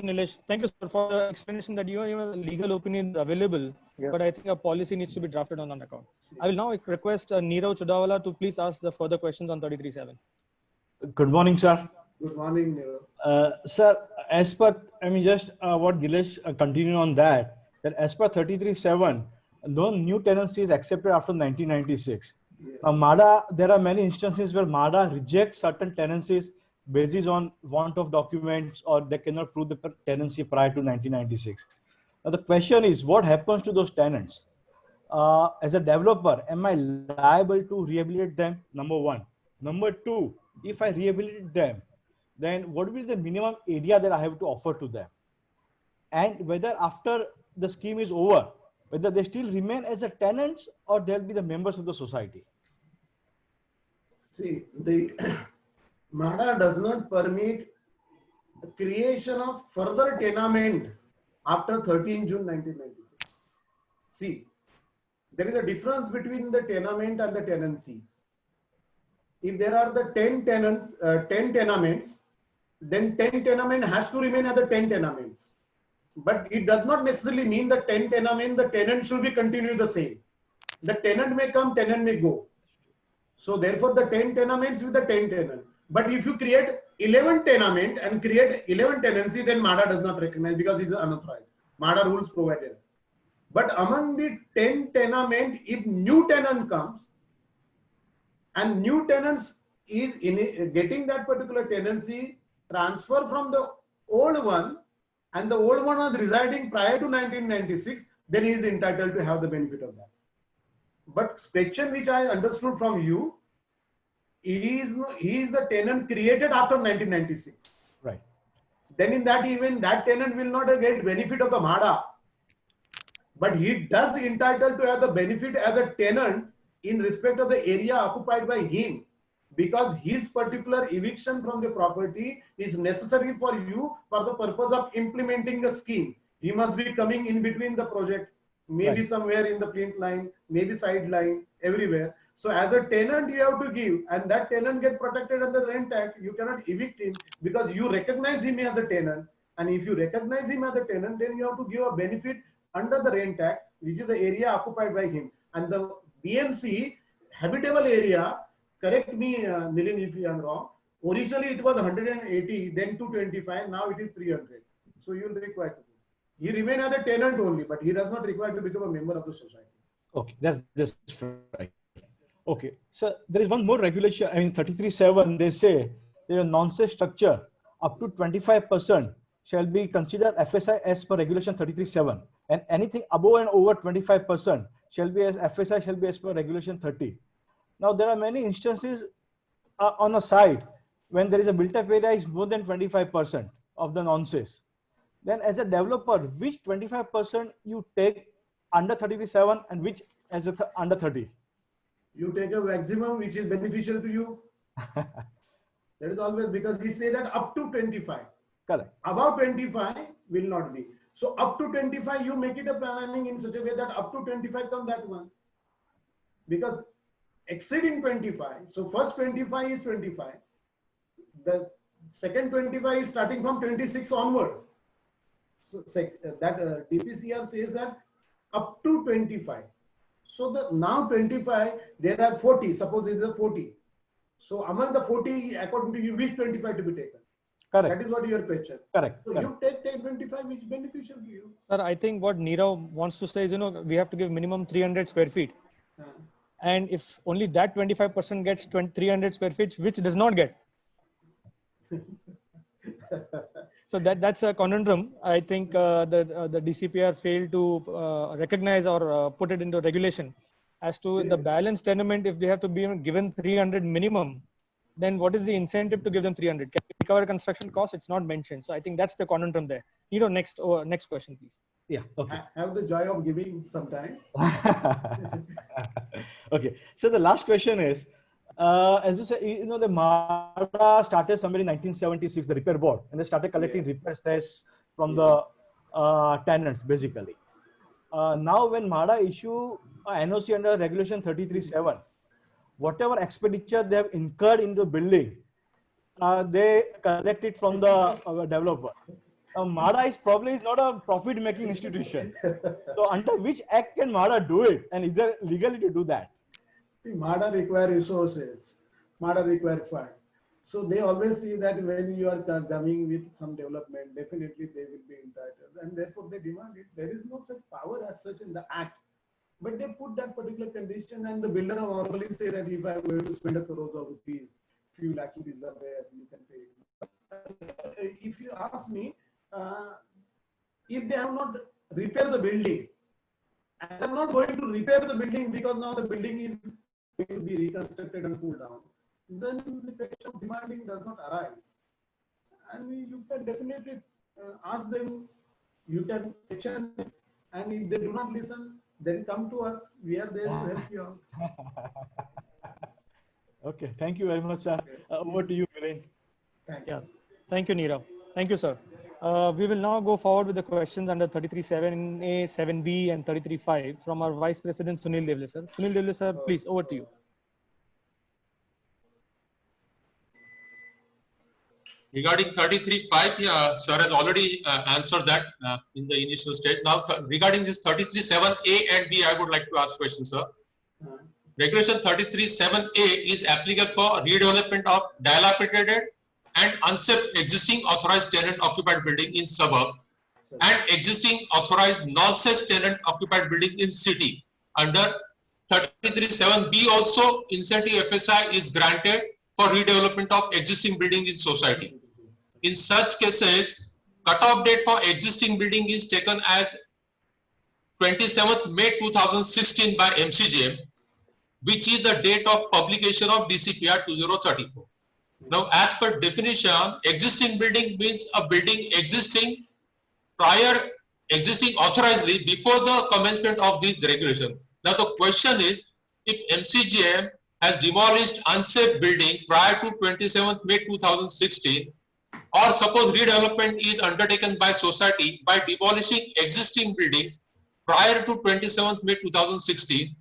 Nilesh. Thank you, sir, for the explanation that your legal opinion is available, Yes. but I think a policy needs to be drafted on that account. I will now request Neerav Chodawala to please ask the further questions on 33.7. Good morning, sir. Good morning, Neerav. Sir, as per, what Nilesh continued on that as per 33.7, no new tenancy is accepted after 1996. Yeah. MARA, there are many instances where MARA rejects certain tenancies based on want of documents, or they cannot prove the tenancy prior to 1996. Now the question is, what happens to those tenants? As a developer, am I liable to rehabilitate them? Number one. Number two, if I rehabilitate them, then what will be the minimum area that I have to offer to them? And whether after the scheme is over, whether they still remain as a tenants or they'll be the members of the society. See, the MADA does not permit the creation of further tenement after 13 June 1996. See, there is a difference between the tenement and the tenancy. If there are the 10 tenements, then 10 tenement has to remain as the 10 tenements. But it does not necessarily mean the 10 tenement, the tenant should be continue the same. The tenant may come, tenant may go. So therefore the 10 tenements with the 10 tenant. But if you create 11 tenement and create 11 tenancy, then MADA does not recognize because it is unauthorized. MADA rules provided. But among the 10 tenement, if new tenant comes and new tenants is getting that particular tenancy transfer from the old one, and the old one was residing prior to 1996, then he is entitled to have the benefit of that. But section which I understood from you, he is the tenant created after 1996. Right. Then in that event, that tenant will not get benefit of the MADA. But he does entitled to have the benefit as a tenant in respect of the area occupied by him, because his particular eviction from the property is necessary for you for the purpose of implementing the scheme. He must be coming in between the project, maybe somewhere in the plinth line, maybe side line, everywhere. So as a tenant, you have to give, and that tenant get protected under the Rent Act. You cannot evict him because you recognize him as a tenant. And if you recognize him as a tenant, then you have to give a benefit under the Rent Act, which is the area occupied by him. And the BMC habitable area, correct me, Milind, if I am wrong. Originally it was 180, then 225, now it is 300. So you will require to. He remain as a tenant only, but he does not require to become a member of the society. Okay, that's right. Okay, so there is one more regulation. I mean, 33(7), they say there is a nonsense structure up to 25% shall be considered FSI as per regulation 33(7), and anything above and over 25% shall be as FSI shall be as per regulation 30. Now there are many instances on a site when there is a built-up area is more than 25% of the nonsense. Then as a developer, which 25% you take under 33(7) and which as a under 30? You take a maximum which is beneficial to you. That is always, because he say that up to 25. Correct. Above 25 will not be. So up to 25, you make it a planning in such a way that up to 25 come that one. Because exceeding 25, so first 25 is 25. The second 25 is starting from 26 onward. So that DPCR says that up to 25. So the now 25, there are 40. Suppose there is a 40. So among the 40, according to you, which 25 to be taken? Correct. That is what your question. Correct. So correct. you take 25, which is beneficial to you. Sir, I think what Nirav wants to say is, we have to give minimum 300 square feet. And if only that 25% gets 300 square feet, which does not get. So that's a conundrum. I think the DCPR failed to recognize or put it into regulation as to the balance tenement. If they have to be given 300 minimum, then what is the incentive to give them 300? Can we recover construction costs? It's not mentioned. So I think that's the conundrum there. Next question, please. Yeah. Okay. I have the joy of giving some time. Okay. So the last question is, as you say, the MADA started somewhere in 1976, the repair board, and they started collecting repair cess from the tenants, basically. Now, when MADA issue NOC under regulation 33(7), whatever expenditure they have incurred in the building, they collect it from the developer. MADA is probably not a profit-making institution. So, under which act can MADA do it, and is there legally to do that? MADA require resources, MADA require fund. So they always see that when you are coming with some development, definitely they will be entitled, and therefore they demand it. There is no such power as such in the act, but they put that particular condition, and the builder normally say that if I am going to spend a crore of rupees, few lakh rupees are there, you can pay. If you ask me, if they have not repaired the building, I am not going to repair the building because now the building is going to be reconstructed and pulled down. then the question of demanding does not arise. And you can definitely ask them, you can question them, and if they do not listen, then come to us. We are there to help you out. Okay, thank you very much, sir. Over to you, Milind. Thank you. Yeah, thank you, Nirav. Thank you, sir. We will now go forward with the questions under 33.7a, 7b, and 33.5 from our Vice President Sunil Devle, sir. Sunil Devle, sir, please, over to you. Regarding 33.5, yeah, sir has already answered that in the initial stage. Now, regarding this 33.7a and b, I would like to ask questions, sir. Regulation 33.7a is applicable for redevelopment of dilapidated and unsafe existing authorized tenant occupied building in suburb and existing authorized non-safe tenant occupied building in city. Under 33.7b also, incentive FSI is granted for redevelopment of existing building in society. In such cases, cutoff date for existing building is taken as 27th May 2016 by MCGM, which is the date of publication of DCPR 2034. Now, as per definition, existing building means a building existing authorizedly before the commencement of this regulation. Now, the question is, if MCGM has demolished unsafe building prior to 27th May 2016, or suppose redevelopment is undertaken by society by demolishing existing buildings prior to 27th May 2016,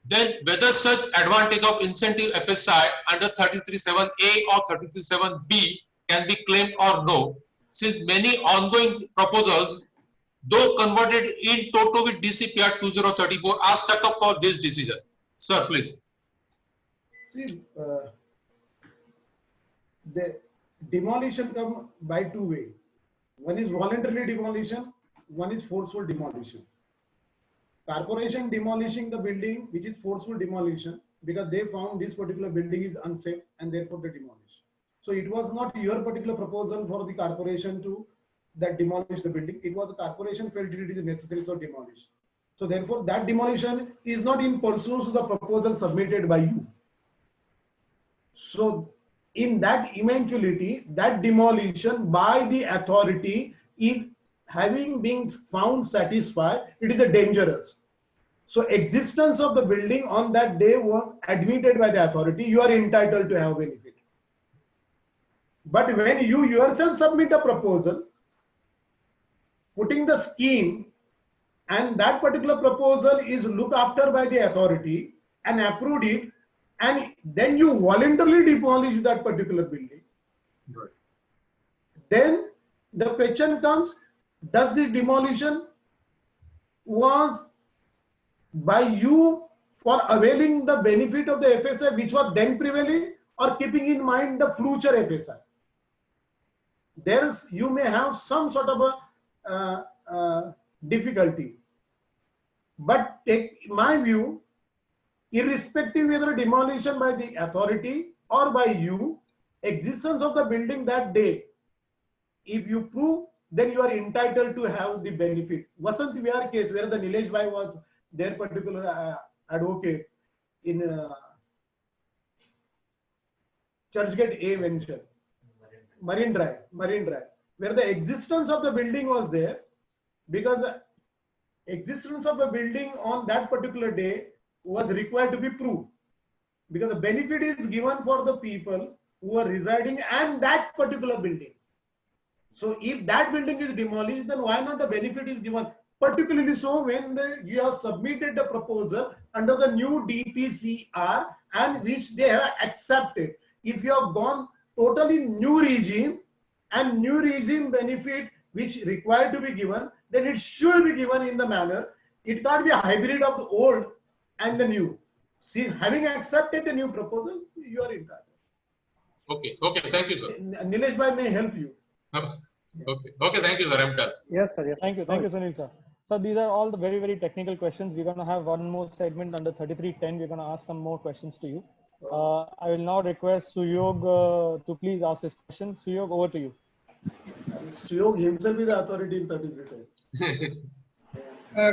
then whether such advantage of incentive FSI under 33.7a or 33.7b can be claimed or no, since many ongoing proposals, though converted in toto with DCPR 2034, are stuck up for this decision. Sir, please. See, the demolition come by two ways. One is voluntary demolition, one is forceful demolition. Corporation demolishing the building, which is forceful demolition, because they found this particular building is unsafe and therefore they demolish. So it was not your particular proposal for the corporation to that demolish the building. It was the corporation felt it is necessary to demolish. So therefore that demolition is not in pursuance of the proposal submitted by you. So in that eventuality, that demolition by the authority, if having been found satisfied, it is a dangerous. So existence of the building on that day was admitted by the authority, you are entitled to have benefit. But when you yourself submit a proposal, putting the scheme, and that particular proposal is looked after by the authority and approved it, and then you voluntarily demolish that particular building, right, then the question comes, does this demolition was by you for availing the benefit of the FSI which was then prevailing, or keeping in mind the future FSI? There is, you may have some sort of a difficulty, but take my view, irrespective whether demolition by the authority or by you, existence of the building that day, if you prove, then you are entitled to have the benefit. Vasant Vihar case, where the Nilesh Bhai was their particular advocate in Churchgate A venture, Marine Drive, where the existence of the building was there, because the existence of the building on that particular day was required to be proved, because the benefit is given for the people who are residing and that particular building. So if that building is demolished, then why not the benefit is given? Particularly so when you have submitted the proposal under the new DPCR and which they have accepted. If you have gone totally new regime and new regime benefit which required to be given, then it should be given in the manner. It can't be a hybrid of the old and the new. See, having accepted a new proposal, you are entitled. Okay, thank you, sir. Nilesh Bhai may help you. Okay, thank you, sir. I'm done. Yes, sir. Yes. Thank you, Sunil, sir. So these are all the very, very technical questions. We're going to have one more segment under 33.10. We're going to ask some more questions to you. I will now request Suyog to please ask this question. Suyog, over to you. Suyog himself is the authority in 33.10.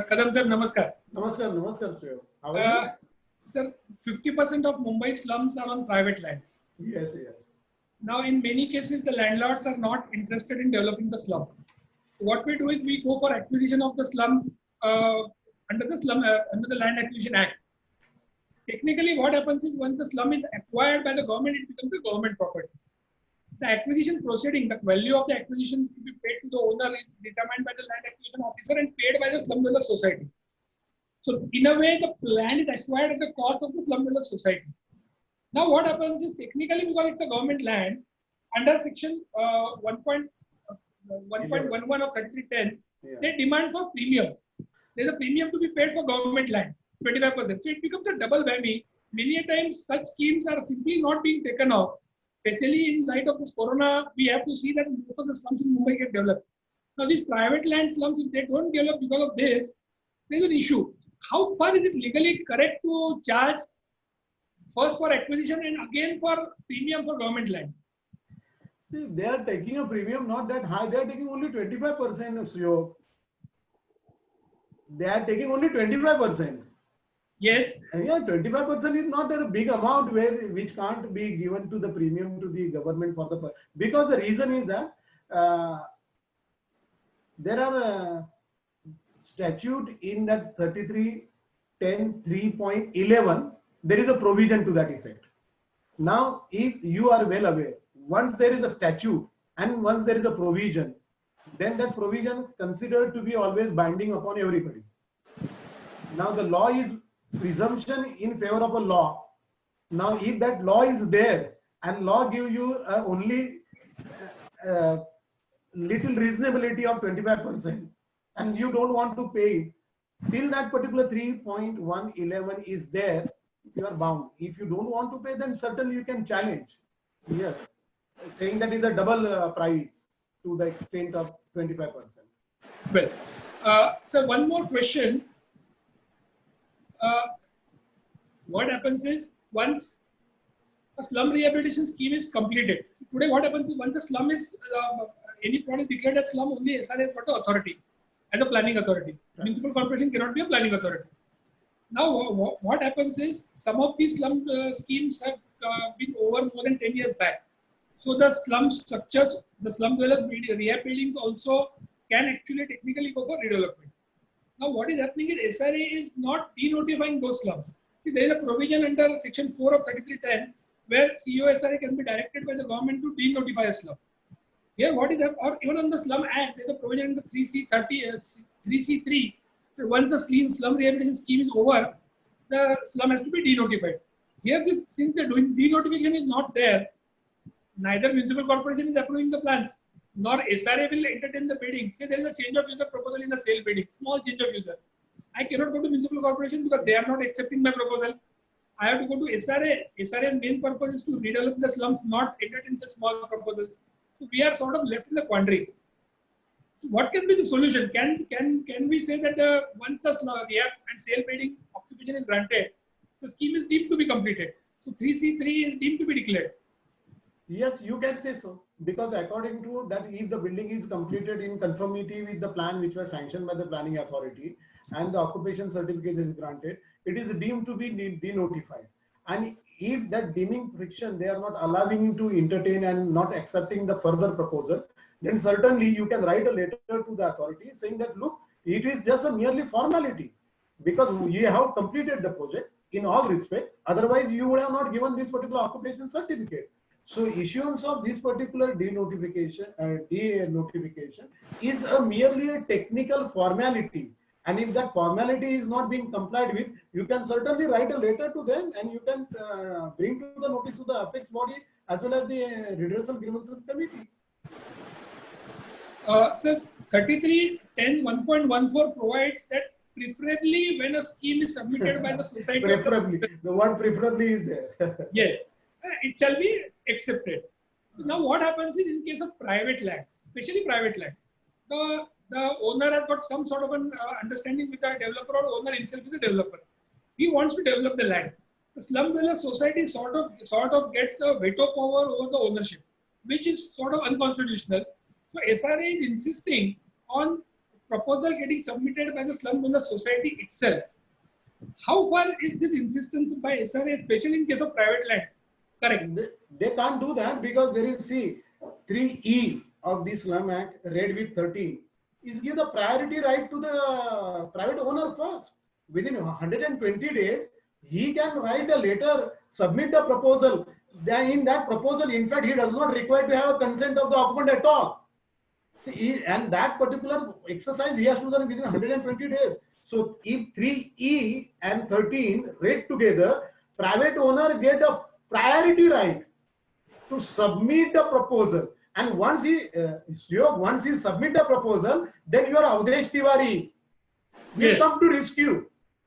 Kadam sir, namaskar. Namaskar, Suyog. How are you? Sir, 50% of Mumbai slums are on private lands. Yes, yes. Now, in many cases, the landlords are not interested in developing the slum. What we do is we go for acquisition of the slum under the Land Acquisition Act. Technically, what happens is once the slum is acquired by the government, it becomes a government property. The acquisition proceeding, the value of the acquisition to be paid to the owner is determined by the land acquisition officer and paid by the slum dweller society. So, in a way, the land is acquired at the cost of the slum dweller society. Now, what happens is technically, because it's a government land, under section 1.11 of 3310, they demand for premium. There's a premium to be paid for government land, 25%. So it becomes a double whammy. Many times such schemes are simply not being taken off. Especially in light of this corona, we have to see that most of the slums in Mumbai get developed. Now these private land slums, if they don't develop because of this, there's an issue. How far is it legally correct to charge first for acquisition and again for premium for government land? See, they are taking a premium not that high. They are taking only 25% of CEO. They are taking only 25%. Yes. And yeah, 25% is not a big amount which can't be given to the premium to the government for the, because the reason is that there are statute in that 3310(3.11). There is a provision to that effect. Now, if you are well aware, once there is a statute and once there is a provision, then that provision considered to be always binding upon everybody. Now the law is presumption in favor of a law. Now if that law is there and law give you only little reasonability of 25% and you don't want to pay till that particular 3.111 is there, you are bound. If you don't want to pay, then certainly you can challenge. Yes, saying that is a double price to the extent of 25%. Well, so one more question. What happens is once a slum rehabilitation scheme is completed, today what happens is once the slum is, any plot is declared as slum, only SRA has got the authority as a planning authority. Right. Municipal corporation cannot be a planning authority. Now what happens is some of these slum schemes have been over more than 10 years back. So the slum structures, the slum dwellers rehab buildings also can actually technically go for redevelopment. Now what is happening is SRA is not denotifying those slums. See, there is a provision under section 4 of 3310 where CEO SRA can be directed by the government to denotify a slum. Here what is happening, or even on the Slum Act, there is a provision under 3C3. Once the slum rehabilitation scheme is over, the slum has to be denotified. Here, since the denotification is not there, neither municipal corporation is approving the plans, nor SRA will entertain the bidding. Say there is a change of user proposal in a sale bidding, small change of user. I cannot go to municipal corporation because they are not accepting my proposal. I have to go to SRA. SRA's main purpose is to redevelop the slums, not entertain such small proposals. So we are sort of left in the quandary. So what can be the solution? Can we say that once the rehab and sale bidding occupation is granted, the scheme is deemed to be completed? So 3C3 is deemed to be declared. Yes, you can say so, because according to that, if the building is completed in conformity with the plan which was sanctioned by the planning authority and the occupation certificate is granted, it is deemed to be denotified. And if that deeming friction, they are not allowing you to entertain and not accepting the further proposal, then certainly you can write a letter to the authority saying that, look, it is just a merely formality because you have completed the project in all respect. Otherwise, you would have not given this particular occupation certificate. So issuance of this particular denotification is merely a technical formality. And if that formality is not being complied with, you can certainly write a letter to them and you can bring to the notice to the apex body as well as the redressal grievances committee. Sir, 3310 1.14 provides that preferably when a scheme is submitted by the society. Preferably, the word preferably is there. Yes, it shall be accepted. Now what happens is in case of private lands, especially private lands, the owner has got some sort of an understanding with the developer, or owner himself is a developer. He wants to develop the land. The slum dweller society sort of gets a veto power over the ownership, which is sort of unconstitutional. So SRA is insisting on proposal getting submitted by the slum dweller society itself. how far is this insistence by SRA, especially in case of private land? Correct. They can't do that because there is, see, 3E of the Slum Act, read with 13, is give the priority right to the private owner first. Within 120 days, he can write a letter, submit the proposal. Then in that proposal, in fact, he does not require to have a consent of the occupant at all. See, and that particular exercise he has to do within 120 days. So if 3E and 13 read together, private owner get a priority right to submit the proposal. And once he submit the proposal, then your Avdesh Tiwari will come to rescue.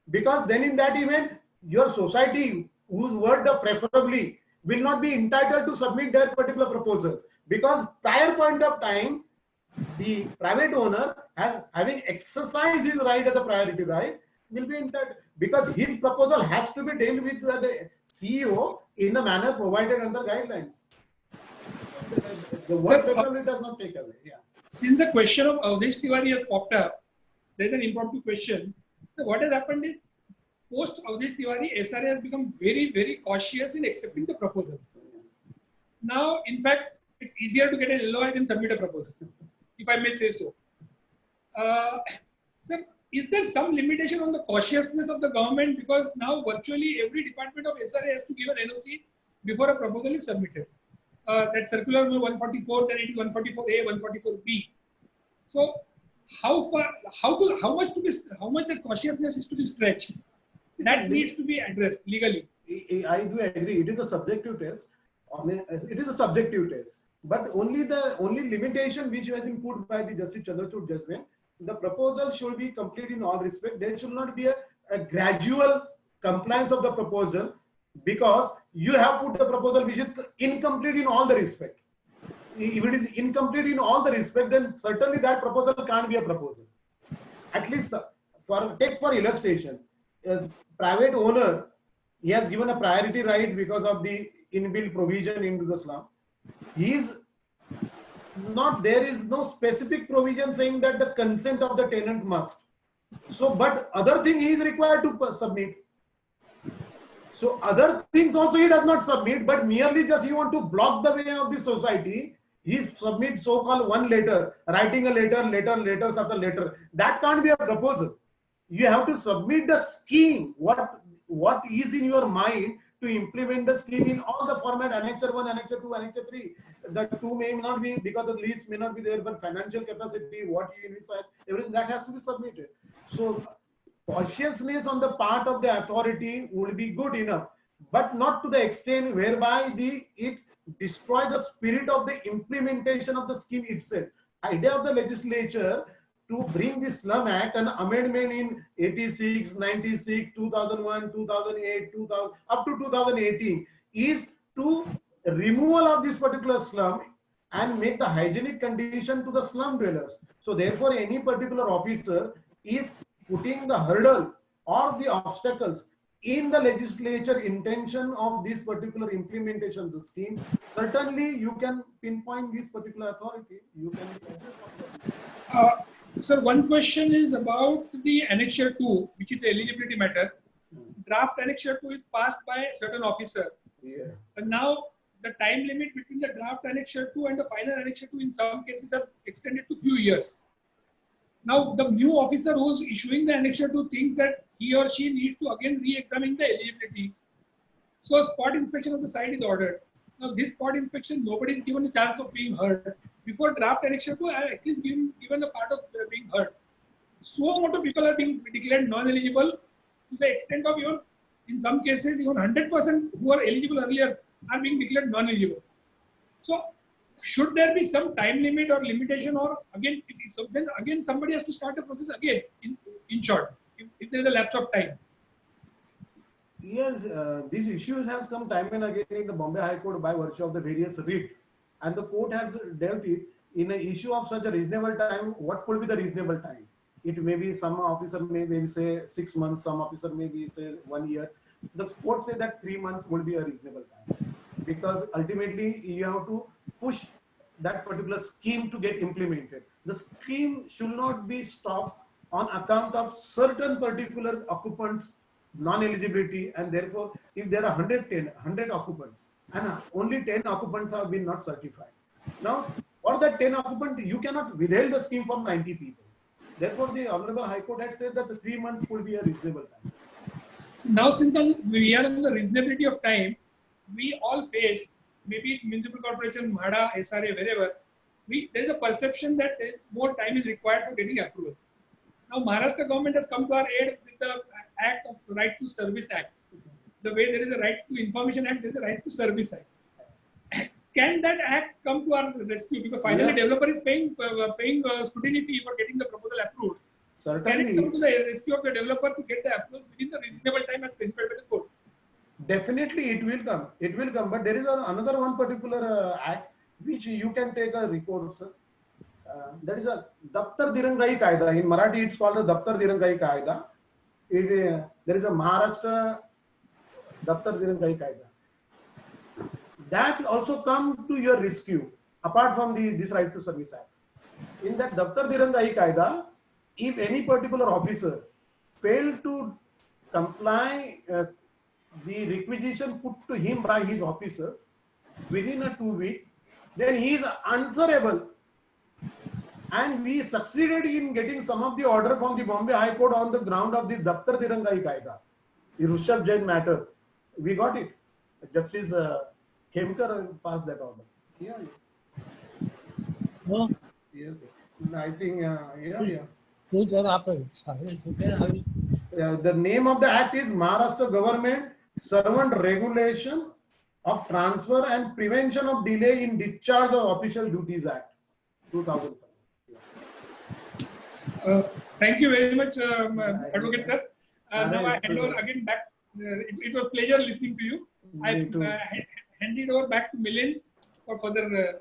Because then in that event, your society, whose word the preferably, will not be entitled to submit their particular proposal. Because prior point of time, the private owner having exercised his right as a priority right, will be entitled, because his proposal has to be dealt with the CEO in the manner provided under guidelines. The word preferably does not take away. Yeah. Since the question of Avdesh Tiwari has popped up, there is an impromptu question. So what has happened is, post Avdesh Tiwari, SRA has become very, very cautious in accepting the proposals. Now, in fact, it's easier to get an LOI than submit a proposal, if I may say so. Sir, is there some limitation on the cautiousness of the government? Because now virtually every department of SRA has to give an NOC before a proposal is submitted. That circular 144, then it is 144A, 144B. So, how much the cautiousness is to be stretched? That needs to be addressed legally. I do agree. It is a subjective test. It is a subjective test. But only limitation which has been put by the Justice Chandrachud judgment, the proposal should be complete in all respect. There should not be a gradual compliance of the proposal, because you have put the proposal which is incomplete in all the respect. If it is incomplete in all the respect, then certainly that proposal can't be a proposal. At least take for illustration, a private owner, he has given a priority right because of the inbuilt provision into the slum. There is no specific provision saying that the consent of the tenant must. So, but other thing he is required to submit. So other things also he does not submit, but merely just he want to block the way of the society. He submits so-called one letter, writing a letters after letter. That can't be a proposal. You have to submit the scheme, what is in your mind to implement the scheme in all the format, Annexure 1, Annexure 2, Annexure 3. The 2 may not be, because the lease may not be there, but financial capacity, what you envisage, everything that has to be submitted. So cautiousness on the part of the authority would be good enough, but not to the extent whereby it destroy the spirit of the implementation of the scheme itself. Idea of the legislature to bring this Slum Act, an amendment in 86, 96, 2001, 2008, 2000, up to 2018, is to removal of this particular slum and make the hygienic condition to the slum dwellers. So therefore, any particular officer is putting the hurdle or the obstacles in the legislature intention of this particular implementation of the scheme. Certainly, you can pinpoint this particular authority. You can address on that. Sir, one question is about the Annexure 2, which is the eligibility matter. Draft Annexure 2 is passed by a certain officer. Yeah. And now the time limit between the draft Annexure 2 and the final Annexure 2 in some cases are extended to few years. Now the new officer who's issuing the Annexure 2 thinks that he or she needs to again re-examine the eligibility. So a spot inspection of the site is ordered. Now this spot inspection, nobody is given a chance of being heard. Before draft Annexure 2, I have at least given the part of being heard. So much of people are being declared non-eligible to the extent of even, in some cases, even 100% who are eligible earlier are being declared non-eligible. So should there be some time limit or limitation, or again, then again somebody has to start the process again, in short, if there is a lapse of time? Yes, these issues has come time and again in the Bombay High Court by virtue of the various writ, and the court has dealt with in an issue of such a reasonable time. What could be the reasonable time? It may be some officer may say 6 months, some officer maybe say 1 year. The court say that 3 months would be a reasonable time, because ultimately you have to push that particular scheme to get implemented. The scheme should not be stopped on account of certain particular occupants non-eligibility, and therefore if there are 100 occupants and only 10 occupants have been not certified. Now, for that 10 occupant, you cannot withhold the scheme from 90 people. Therefore, the Honorable High Court had said that the 3 months could be a reasonable time. So now, since we are on the reasonability of time, we all face, maybe municipal corporation, MHADA, SRA, wherever, there is a perception that more time is required for getting approvals. Now, Maharashtra government has come to our aid with the Act of Right to Service Act. The way there is a Right to Information Act, there is a Right to Service Act. Can that act come to our rescue? Because finally, Yes. developer is paying scrutiny fee for getting the proposal approved. Can it Certainly, come to the rescue of the developer to get the approvals within the reasonable time as specified by the court? definitely it will come. It will come. But there is another one particular act which you can take a recourse. That is a Daftar Dirangai Kaida. In Marathi, it's called a Daftar Dirangai Kaida. There is a Maharashtra Daftar Dirangai Kaida. That also come to your rescue, apart from this Right to Service Act. In that Daftar Dirangai Kaida, if any particular officer failed to comply the requisition put to him by his officers within 2 weeks, then he is answerable. And we succeeded in getting some of the order from the Bombay High Court on the ground of this Daftar Dirangai Kaida, the Rushabh Jain matter. We got it. Justice Khemkar passed that order. Yeah. No. Yes. I think, yeah. The name of the act is Maharashtra Government Servant Regulation of Transfer and Prevention of Delay in Discharge of Official Duties Act, 2005. Thank you very much, Advocate Sir. Now I hand over again back. It was pleasure listening to you. I hand it over back to Milind for further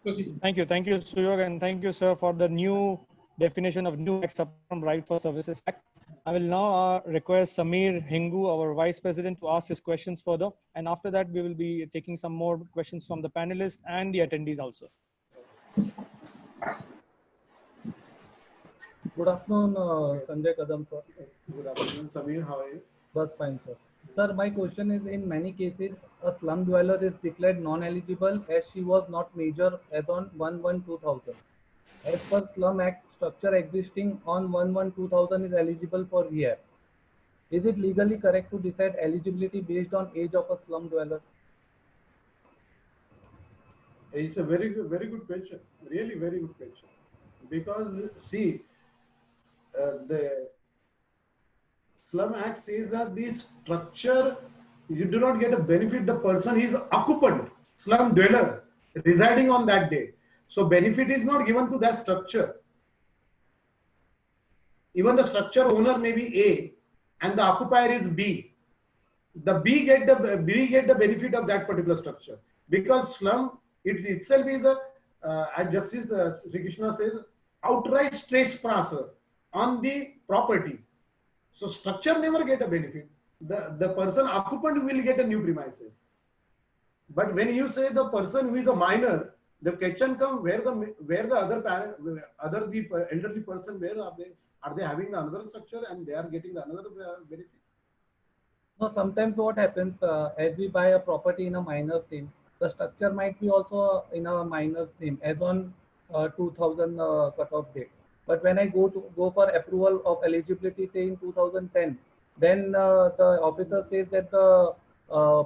proceedings. Thank you, Suyog, and thank you, sir, for the new definition of new acts from Right for Services Act. I will now request Samir Hingu, our Vice President, to ask his questions further. And after that, we will be taking some more questions from the panelists and the attendees also. Good afternoon, Sanjay Kadam, sir. Good afternoon, Samir. How are you? But fine, sir. Sir, my question is, in many cases, a slum dweller is declared non-eligible as she was not major as on 1/1/2000. As per Slum Act, structure existing on 1/1/2000 is eligible for rehab. Is it legally correct to decide eligibility based on age of a slum dweller? It's a very good question. Really very good question. Because see, the Slum Act says that the structure, you do not get a benefit. The person is occupant, slum dweller, residing on that day. So benefit is not given to that structure. Even the structure owner may be A and the occupier is B. The B get the benefit of that particular structure, because slum itself is a, as Justice Sri Krishna says, outright trespass on the property. So structure never get a benefit. The person occupant will get a new premises. But when you say the person who is a minor, the question comes where the other parent, the elderly person, where are they? Are they having another structure and they are getting another benefit? No, sometimes what happens, as we buy a property in a minor's name, the structure might be also in a minor's name as on 2000 cutoff date. But when I go for approval of eligibility, say in 2010, then the officer says that the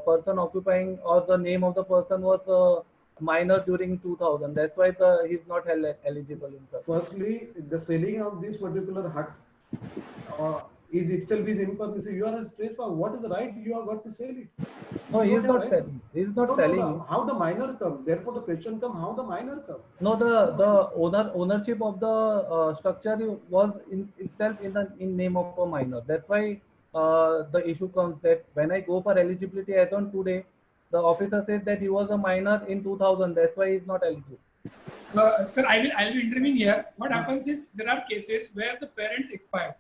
person occupying or the name of the person was minor during 2000. That's why he's not eligible. Firstly, the selling of this particular hut is itself impermissible. You are a trespass. What is the right you have got to sell it? No, he is not selling. He is not selling. No. How the minor come? Therefore, the question come: how the minor come? No, the ownership of the structure was itself in name of a minor. That's why the issue comes that when I go for eligibility as on today, the officer says that he was a minor in 2000. That's why he is not eligible. Sir, I will intervene here. What happens is there are cases where the parents expire.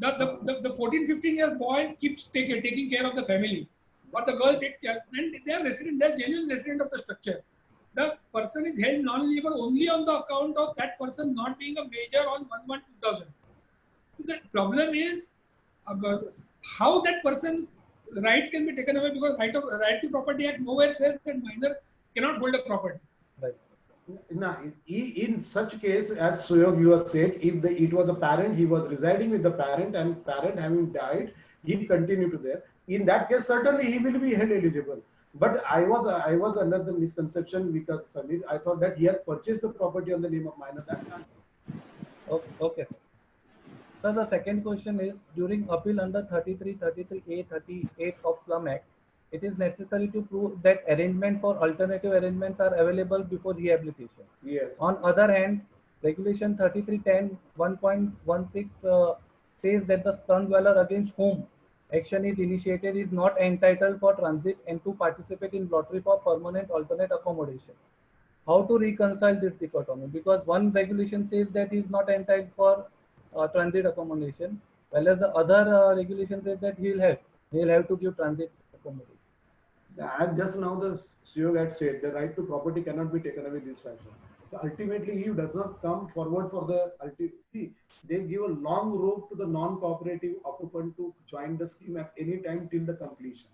The 14-15 years boy keeps taking care of the family, or the girl takes care, and they are genuine resident of the structure. The person is held non-eligible only on the account of that person not being a major on 1/1/2000. So the problem is how that person rights can be taken away, because right to property act nowhere says that minor cannot hold a property. Right. Now, in such case, as Suyog you have said, if it was the parent, he was residing with the parent, and parent having died, he continued to there. In that case, certainly he will be held eligible. But I was under the misconception, because Samir, I thought that he had purchased the property on the name of minor. That Okay. So the second question is, during appeal under 33, 33A, 38 of Slum Act, it is necessary to prove that arrangement for alternative arrangements are available before rehabilitation. Yes. On other hand, Regulation 3310 1.16 says that the slum dweller against whom action is initiated is not entitled for transit and to participate in lottery for permanent alternate accommodation. How to reconcile this dichotomy? Because one regulation says that he is not entitled for transit accommodation, whereas the other regulation says that he'll have to give transit accommodation. As just now the CEO had said, the right to property cannot be taken away in this fashion. So ultimately, he does not come forward for the see, they give a long rope to the non-cooperative occupant to join the scheme at any time till the completion.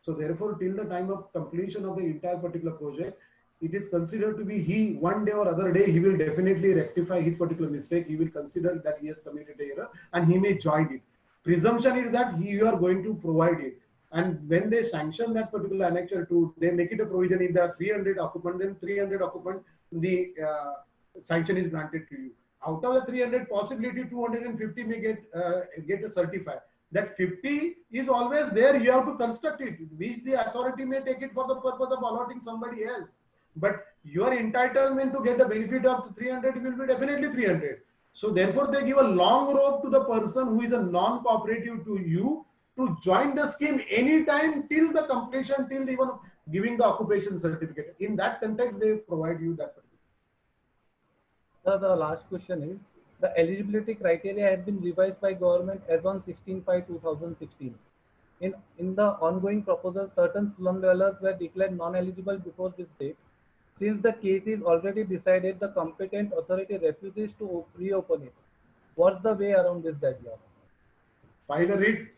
So therefore, till the time of completion of the entire particular project, it is considered to be he, one day or other day, he will definitely rectify his particular mistake. He will consider that he has committed an error and he may join it. Presumption is that you are going to provide it. And when they sanction that particular annexure 2, they make it a provision. If there are 300 occupants, then 300 occupants, the sanction is granted to you. Out of the 300, possibility 250 may get a certified. That 50 is always there. You have to construct it, which the authority may take it for the purpose of allotting somebody else. But your entitlement to get the benefit of the 300 will be definitely 300. So therefore, they give a long rope to the person who is a non-cooperative to you to join the scheme anytime till the completion, till even giving the occupation certificate. In that context, they provide you that. So the last question is, the eligibility criteria has been revised by government as on 16/5/2016. In the ongoing proposal, certain slum dwellers were declared non-eligible before this date. Since the case is already decided, the competent authority refuses to reopen it. What's the way around this deadlock? File a writ.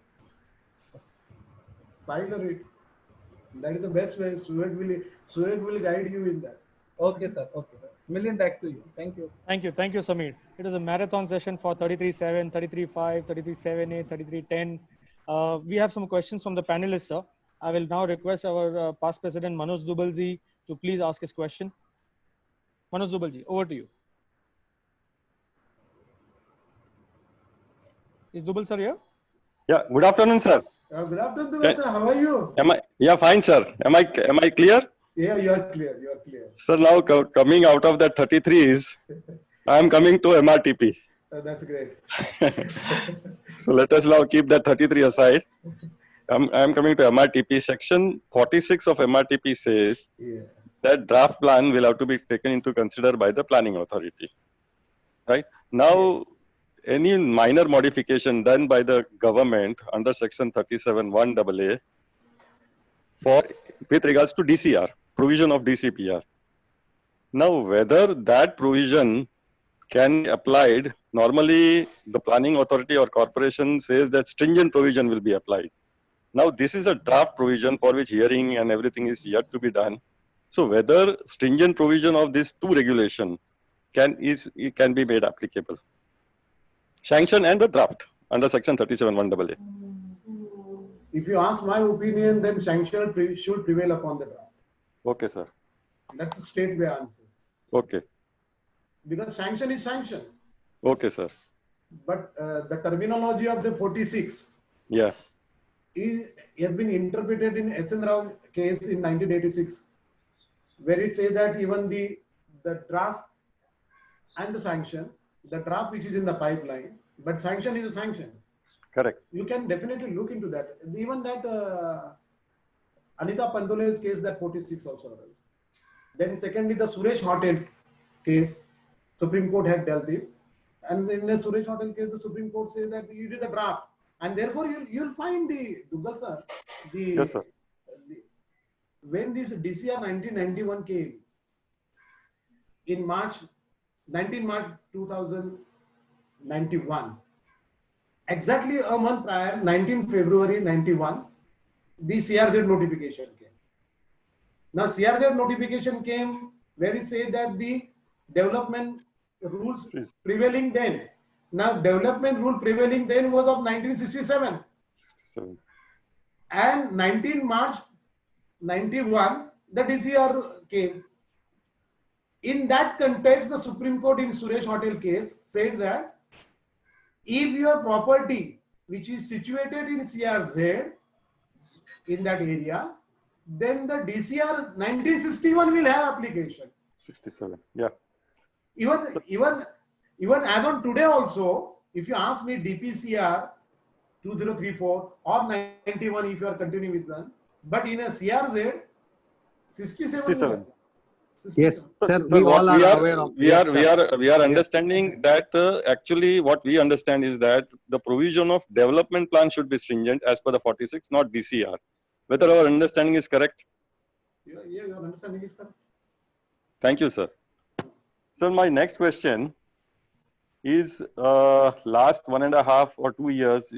File a writ. That is the best way. Sued will guide you in that. Okay, sir. Okay, sir. Million back to you. Thank you. Thank you, Samir. It is a marathon session for 33.7, 33.5, 33.7A, 33.10. We have some questions from the panelists, sir. I will now request our past president Manoj Dubalji to please ask his question. Manoj Dubalji, over to you. Is Dubal sir here? Yeah, good afternoon, sir. Good afternoon, Dubal sir. How are you? Yeah, fine, sir. Am I clear? Yeah, you are clear. You are clear. Sir, now coming out of that 33s, I am coming to MRTP. That's great. So let us now keep that 33 aside. I am coming to MRTP. Section 46 of MRTP says that draft plan will have to be taken into consider by the planning authority. Right? Now, any minor modification done by the government under section 37(1) AA with regards to DCR, provision of DCPR. Now, whether that provision can be applied, normally the planning authority or corporation says that stringent provision will be applied. Now, this is a draft provision for which hearing and everything is yet to be done. So, whether stringent provision of this two regulation can be made applicable. Sanction and the draft under section 37(1) AA. If you ask my opinion, then sanction should prevail upon the draft. Okay, sir. That's a straightway answer. Okay. Because sanction is sanction. Okay, sir. But the terminology of the 46 has been interpreted in SN Rao case in 1986, where it says that even the draft and the sanction, the draft which is in the pipeline, but sanction is a sanction. Correct. You can definitely look into that. Even that Anita Pandole's case, that 46 also arose. Then secondly, the Suresh Hotel case, Supreme Court had dealt with. And in the Suresh Hotel case, the Supreme Court says that it is a draft. And therefore, you'll find Duggal sir, yes, sir. When this DCR 1991 came, in 19 March 2091, exactly a month prior, 19 February 91, the CRZ notification came. Now CRZ notification came where it said that the development rules prevailing then. Now development rule prevailing then was of 1967. And 19 March 91, the DCR came. In that context, the Supreme Court in Suresh Hotel case said that if your property, which is situated in CRZ, in that area, then the DCR 1961 will have application. 67, yeah. Even as on today also, if you ask me DPCR 2034 or 91, if you are continuing with them, but in a CRZ 67. Yes, sir. We all are aware of. We are understanding that actually what we understand is that the provision of development plan should be stringent as per the 46, not DCR. Whether our understanding is correct? Yeah, your understanding is correct. Thank you, sir. Sir, my next question is last 1.5 or 2 years,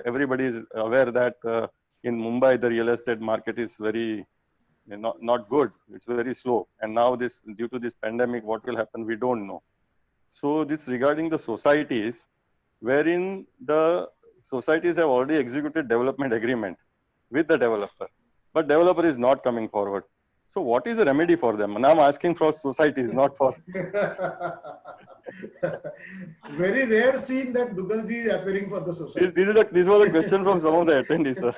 everybody is aware that in Mumbai the real estate market is very not good. It's very slow, and now this due to this pandemic, what will happen we don't know. So this regarding the societies, wherein the societies have already executed development agreement with the developer, but developer is not coming forward. So what is the remedy for them? And I'm asking for societies, not for. Very rare scene that Dugalji is appearing for the society. This was a question from some of the attendees, sir.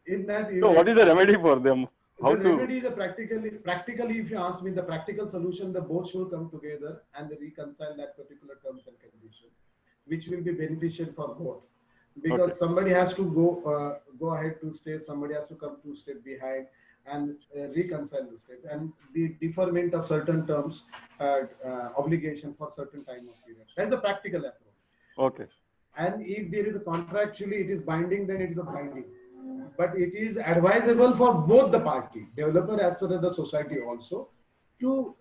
In that event, so what is the remedy for them? How the remedy is a practically, if you ask me, the practical solution, the both should come together and they reconcile that particular terms and condition, which will be beneficial for both. Because somebody has to go ahead 2 steps, somebody has to come 2 steps behind and reconcile the step, and the deferment of certain terms, obligation for certain time of period. That's a practical approach. Okay. And if there is a contractually, it is binding, then it is a binding. But it is advisable for both the party, developer as well as the society also, to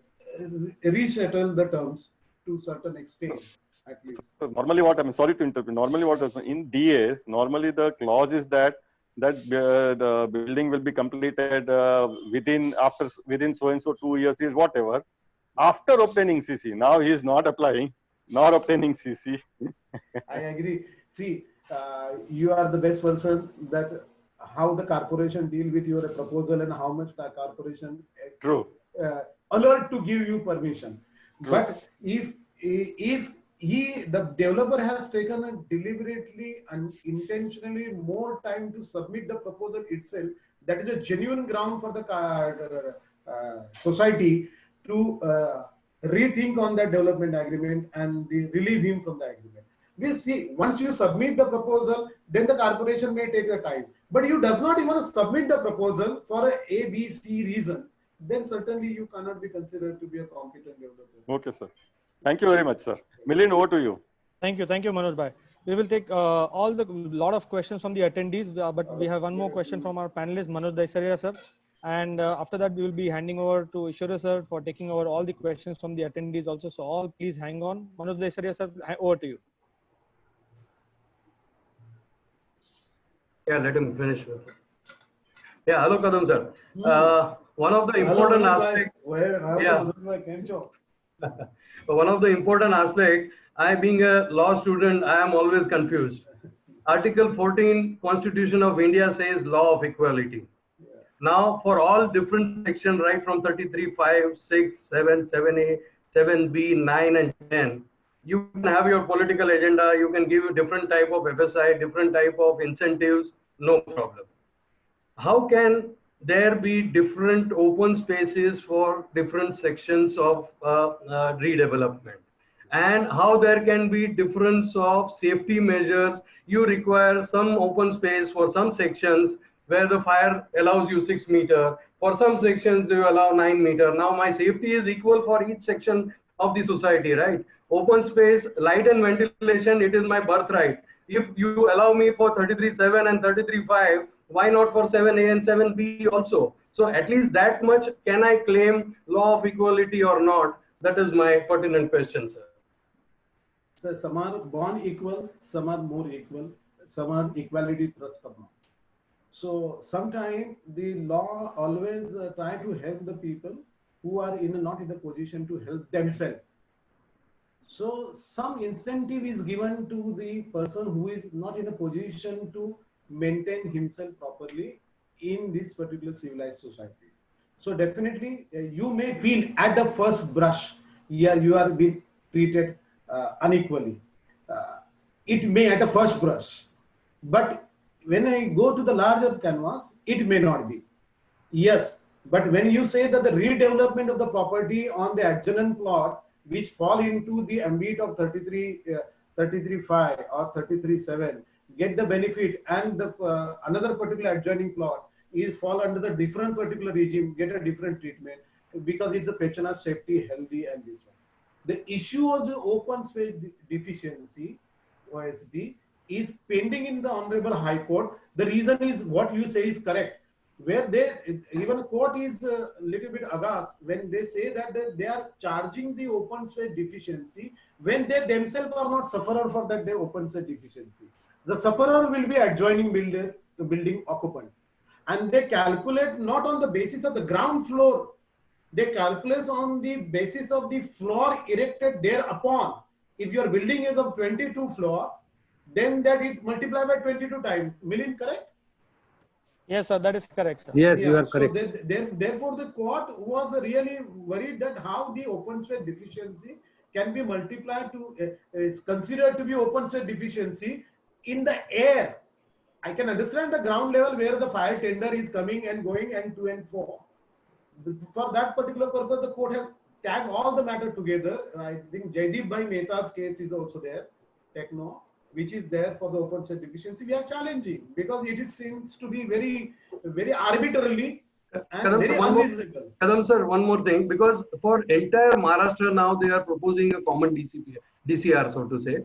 resettle the terms to certain extent, at least. So normally what I'm sorry to interrupt. Normally what is in DAs, normally the clause is that the building will be completed within so and so 2 years is whatever after obtaining CC. Now he is not applying, nor obtaining CC. I agree. See, you are the best person that how the corporation deal with your proposal and how much the corporation alert to give you permission. True. But if the developer has taken a deliberately and intentionally more time to submit the proposal itself, that is a genuine ground for the society to rethink on that development agreement and relieve him from the agreement. We see, once you submit the proposal, then the corporation may take the time. But you does not even submit the proposal for a B, C reason, then certainly you cannot be considered to be a competent developer. Okay, sir. Thank you very much, sir. Milind, over to you. Thank you, Manoj Bhai. We will take lot of questions from the attendees, but we have one more question from our panelist, Manoj Daisaria, sir. And after that, we will be handing over to Ishwara, sir, for taking over all the questions from the attendees also. So all please hang on. Manoj Daisaria, sir, over to you. Yeah, let him finish. Yeah, hello, Kadam, sir. One of the important aspects. One of the important aspects, I being a law student, I am always confused. Article 14 Constitution of India says law of equality. Now for all different sections, right from 33, 5, 6, 7, 7A, 7B, 9 and 10, you can have your political agenda, you can give different type of FSI, different type of incentives, no problem. How can there be different open spaces for different sections of redevelopment? And how there can be difference of safety measures? You require some open space for some sections where the fire allows you 6 meters. For some sections, you allow 9 meters. Now my safety is equal for each section of the society, right? Open space, light and ventilation, it is my birthright. If you allow me for 33.7 and 33.5, why not for 7A and 7B also? So at least that much can I claim law of equality or not? That is my pertinent question, sir. So some are born equal, some are more equal, some are equality thrust upon. So sometimes the law always try to help the people who are not in a position to help themselves. So some incentive is given to the person who is not in a position to maintain himself properly in this particular civilized society. So definitely you may feel at the first brush, yeah, you are being treated unequally. It may at the first brush, but when I go to the larger canvas, it may not be. Yes, but when you say that the redevelopment of the property on the adjacent plot, which fall into the ambit of 33.5 or 33.7, get the benefit, and the another particular adjoining plot is fall under the different particular regime, get a different treatment because it's a patronage safety, healthy, and this one. The issue of the open space deficiency, OSD, is pending in the Honorable High Court. The reason is what you say is correct. Where they, even the court is a little bit aghast when they say that they are charging the open space deficiency when they themselves are not sufferer for that open space deficiency. The sufferer will be adjoining building occupant. And they calculate not on the basis of the ground floor, they calculate on the basis of the floor erected thereupon. If your building is of 22 floor, then that it multiply by 22 times. Milind, correct? Yes, sir, that is correct, sir. Yes, Yeah, you are so correct. therefore, the court was really worried that how the open space deficiency can be multiplied to is considered to be open space deficiency in the air. I can understand the ground level where the fire tender is coming and going and to and fro. For that particular purpose, the court has tagged all the matter together. I think Jaideep Bhai Mehta's case is also there, Techno, which is there for the open space deficiency. We are challenging because it seems to be very, very arbitrarily and very unreasonable. Kadam sir, one more thing, because for entire Maharashtra now they are proposing a common DCR, so to say.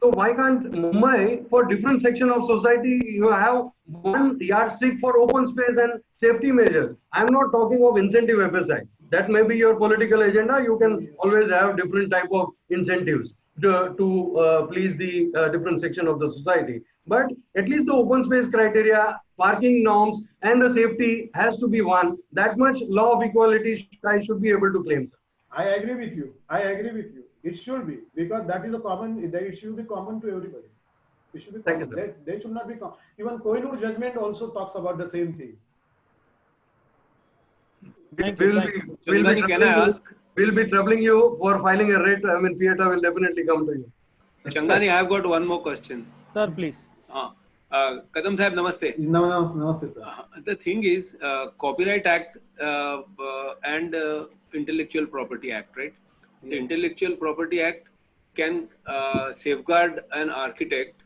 So why can't Mumbai, for different section of society, you have one yardstick for open space and safety measures? I'm not talking of incentive FSI. That may be your political agenda. You can always have different type of incentives to please the different section of the society. But at least the open space criteria, parking norms, and the safety has to be one. That much law of equality I should be able to claim, sir. I agree with you. I agree with you. It should be, because that is a common, it should be common to everybody. It should be common. They should not be common. Even Kohinoor judgment also talks about the same thing. We'll be troubling you for filing a writ. I mean, Pieta will definitely come to you. Changani, I have got one more question. Sir, please. Kadam Sahib, namaste. Namaste, sir. The thing is, Copyright Act and Intellectual Property Act, right? The Intellectual Property Act can safeguard an architect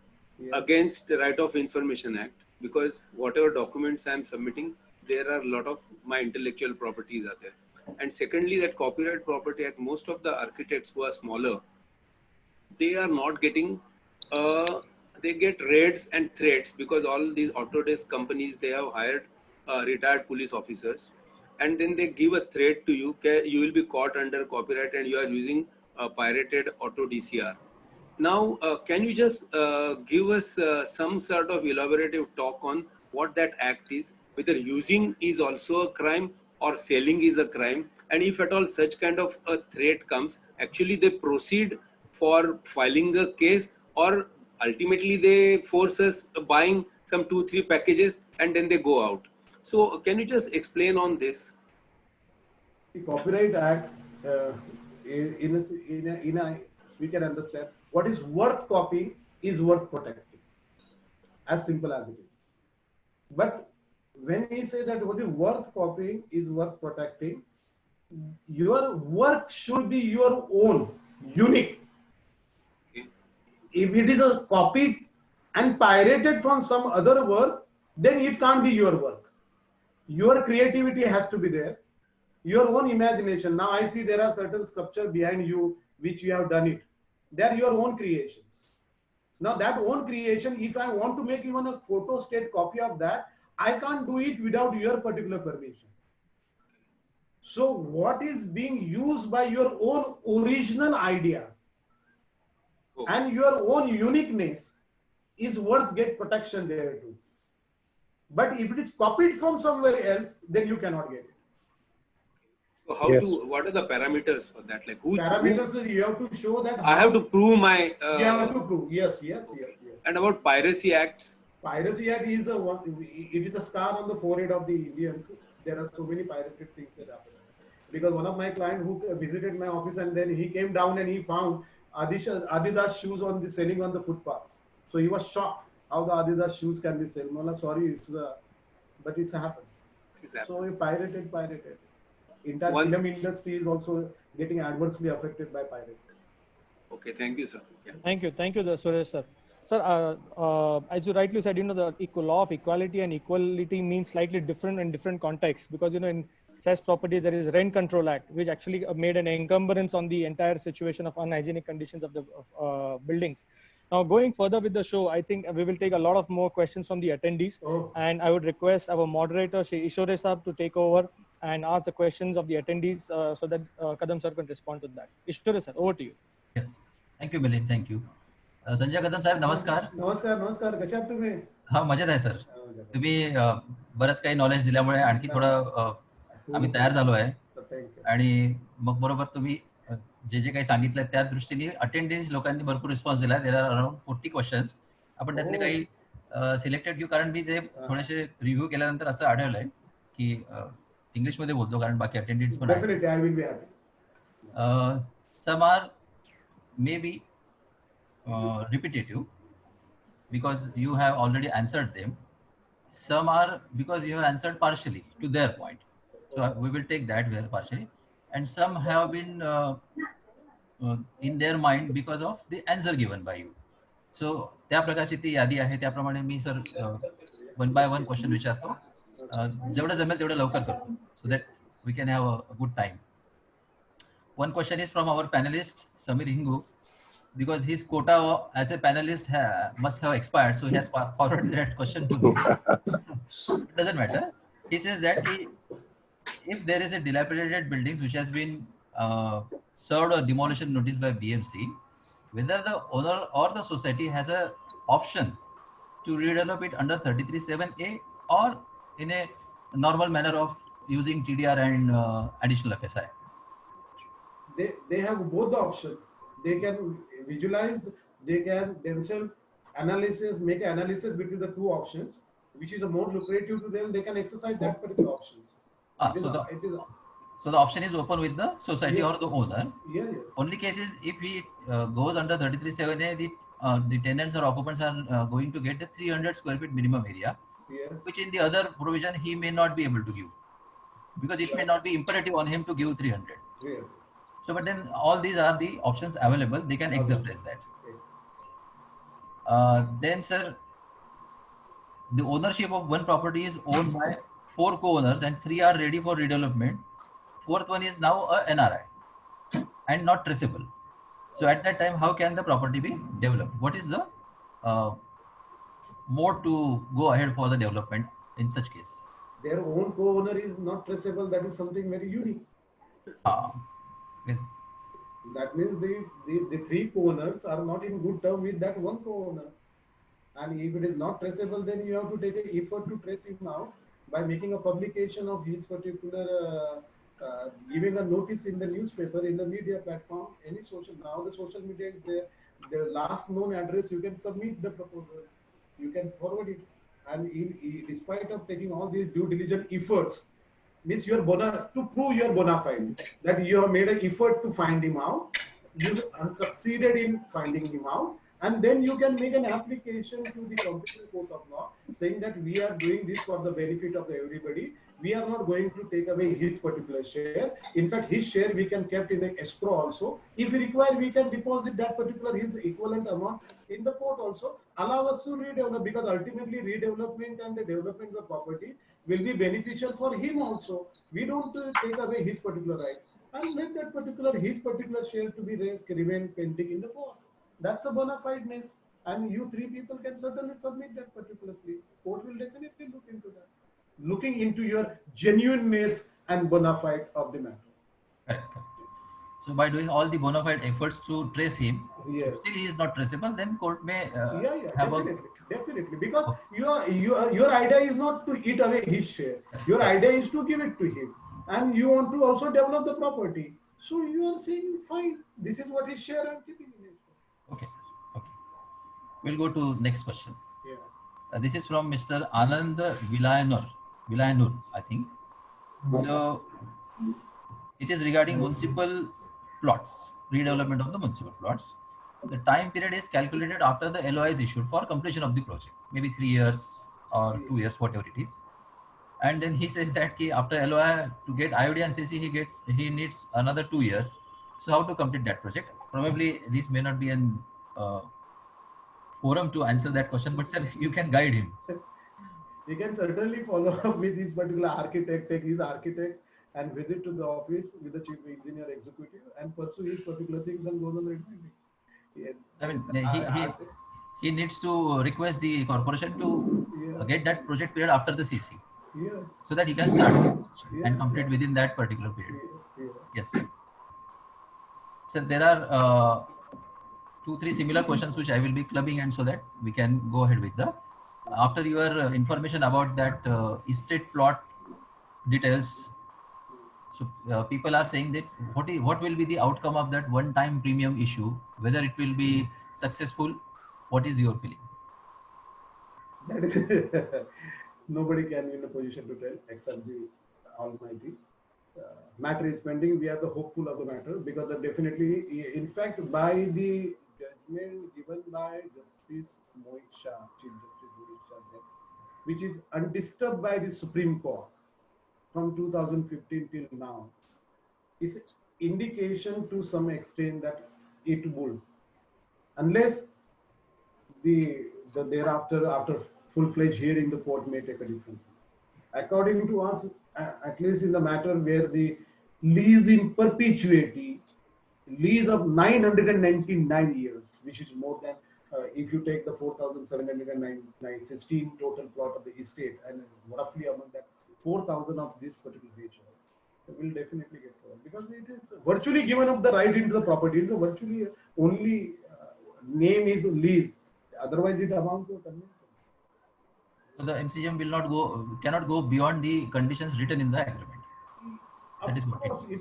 against the Right of Information Act, because whatever documents I am submitting, there are a lot of my intellectual properties are there. And secondly, that Copyright Property Act, most of the architects who are smaller, they are not getting, they get raids and threats, because all these Autodesk companies, they have hired retired police officers. And then they give a threat to you, you will be caught under copyright and you are using pirated auto DCR. Now, can you just give us some sort of elaborative talk on what that act is, whether using is also a crime or selling is a crime, and if at all such kind of a threat comes, actually they proceed for filing a case, or ultimately they force us buying some 2-3 packages and then they go out. So can you just explain on this? The Copyright Act, we can understand what is worth copying is worth protecting. As simple as it is. But when we say that what is worth copying is worth protecting, your work should be your own, unique. If it is a copied and pirated from some other work, then it can't be your work. Your creativity has to be there, your own imagination. Now I see there are certain sculptures behind you which you have done it. They are your own creations. Now that own creation, if I want to make even a photo state copy of that, I can't do it without your particular permission. So what is being used by your own original idea? and your own uniqueness is worth get protection there too. But if it is copied from somewhere else, then you cannot get it. So how to, what are the parameters for that? Like Parameters is you have to show that. I have to prove my. You have to prove. Yes. And about Piracy Acts? Piracy Act is it is a scar on the forehead of the Indians. There are so many pirated things that happen. Because one of my clients who visited my office and then he came down and he found Adidas shoes selling on the footpath. So he was shocked how the Adidas shoes can be sold. Mala, sorry, but it's happened. So he pirated. Entire film industry is also getting adversely affected by pirating. Okay, thank you, sir. Yeah. Thank you, Suresh sir. Sir, as you rightly said, the law of equality and equality means slightly different in different contexts, because in cess properties there is Rent Control Act, which actually made an encumbrance on the entire situation of unhygienic conditions of the buildings. Now, going further with the show, I think we will take a lot of more questions from the attendees, and I would request our moderator, Shri Ishore Saab, to take over and ask the questions of the attendees so that Kadam sir can respond to that. Ishore sir, over to you. Yes, thank you, Milind. Thank you. Sanjay Kadam साहेब नमस्कार. नमस्कार कसे आहात तुम्ही? हा, मजेत आहे sir. तुम्ही बरंच काही नॉलेज दिल्यामुळे आणखी थोडं आम्ही तयार झालो आहे. आणि मग बरोबर तुम्ही जे काही सांगितलं त्या दृष्टीने अटेंडन्स लोकांनी भरपूर रिस्पॉन्स दिला. There are around 40 questions. आपण त्यातले काही सिलेक्टेड घेऊ, कारण मी ते थोडेसे रिव्ह्यू केल्यानंतर असं आढळलंय की इंग्लिश मध्ये बोलतो, कारण बाकी अटेंडन्स पण definitely I will be happy. Some are may be repetitive because you have already answered them. Some are because you have answered partially to their point. So we will take that where partially. And some have been in their mind because of the answer given by you. So त्या प्रकारची ती यादी आहे. त्याप्रमाणे मी sir one by one question विचारतो. जेवढं जमेल तेवढं लवकर करतो, so that we can have a good time. One question is from our panelist Samir Hingu. Because his quota as a panelist must have expired, so he has forwarded that question to me. It doesn't matter. He says that if there is a dilapidated buildings which has been served a demolition notice by BMC, whether the owner or the society has a option to redevelop it under 33(7)(a) or in a normal manner of using TDR and additional FSI. They have both the options. They can visualize, they can themselves make an analysis between the two options, which is more lucrative to them. They can exercise that particular options. So the option is open with the society or the owner. Yes. Only case is if he goes under 33(7)(a), the tenants or occupants are going to get the 300 square feet minimum area, which in the other provision he may not be able to give, because it may not be imperative on him to give 300. So, but then all these are the options available. They can exercise that. Then, sir, the ownership of one property is owned by 4 co-owners and 3 are ready for redevelopment. 4th one is now a NRI and not traceable. So, at that time, how can the property be developed? What is the mode to go ahead for the development in such case? Their own co-owner is not traceable. That is something very unique. Yes. That means the 3 co-owners are not in good term with that one co-owner. And if it is not traceable, then you have to take an effort to trace him out by making a publication of his particular, giving a notice in the newspaper, in the media platform, any social. Now the social media is there. The last known address, you can submit the proposal. You can forward it. And despite of taking all these due diligent efforts, means to prove your bona fide, that you have made an effort to find him out, you succeeded in finding him out, and then you can make an application to the competent court of law saying that we are doing this for the benefit of everybody. We are not going to take away his particular share. In fact, his share we can keep in the escrow also. If required, we can deposit that particular his equivalent amount in the court also. Allow us to redevelop, because ultimately redevelopment and the development of the property will be beneficial for him also. We don't take away his particular right and let that his particular share to be remain pending in the court. That's a bona fideness, and you 3 people can certainly submit that particular plea. Court will definitely look into that, looking into your genuineness and bona fide of the matter. Correct. So by doing all the bona fide efforts to trace him, Yes. Still he is not traceable, then court may Definitely. Because your idea is not to eat away his share. Your idea is to give it to him, and you want to also develop the property. So you are saying, fine, this is what his share I'm keeping in his share. Okay, sir. Okay. We'll go to next question. Yeah. This is from Mr. Anand Vilayanur, I think. So it is regarding municipal plots, redevelopment of the municipal plots. The time period is calculated after the LOI is issued for completion of the project, maybe 3 years or 2 years, whatever it is. And then he says that after LOI to get IOD and CC, he needs another 2 years. So how to complete that project? Probably this may not be an forum to answer that question, but sir, you can guide him. He can certainly follow up with his particular architect, take his architect and visit to the office with the chief engineer executive and pursue his particular things and go on the yeah. I mean, he needs to request the corporation to get that project period after the CC. Yes. So that he can start and complete within that particular period. Yes. So there are 2-3 similar questions which I will be clubbing, and so that we can go ahead with the after your information about that estate plot details. So people are saying that what will be the outcome of that one-time premium issue, whether it will be successful. What is your feeling? That is nobody can be in a position to tell except the Almighty. Matter is pending. We are the hopeful of the matter because definitely, in fact, by the judgment given by Justice Mohit Shah, Chief Justice Mohit Shah, which is undisturbed by the Supreme Court from 2015 till now, is indication to some extent that it will, unless thereafter after full-fledged hearing, the court may take a different view. According to us, at least in the matter where the lease in perpetuity, lease of 999 years, which is more than, if you take the 4,716 total plot of the estate, and roughly among that 4,000 of this particular nature, will definitely get covered because it is virtually given up the right into the property. It's virtually only name is lease. Otherwise, it amounts to a conveyance. So the MCGM cannot go beyond the conditions written in the agreement. Of course, it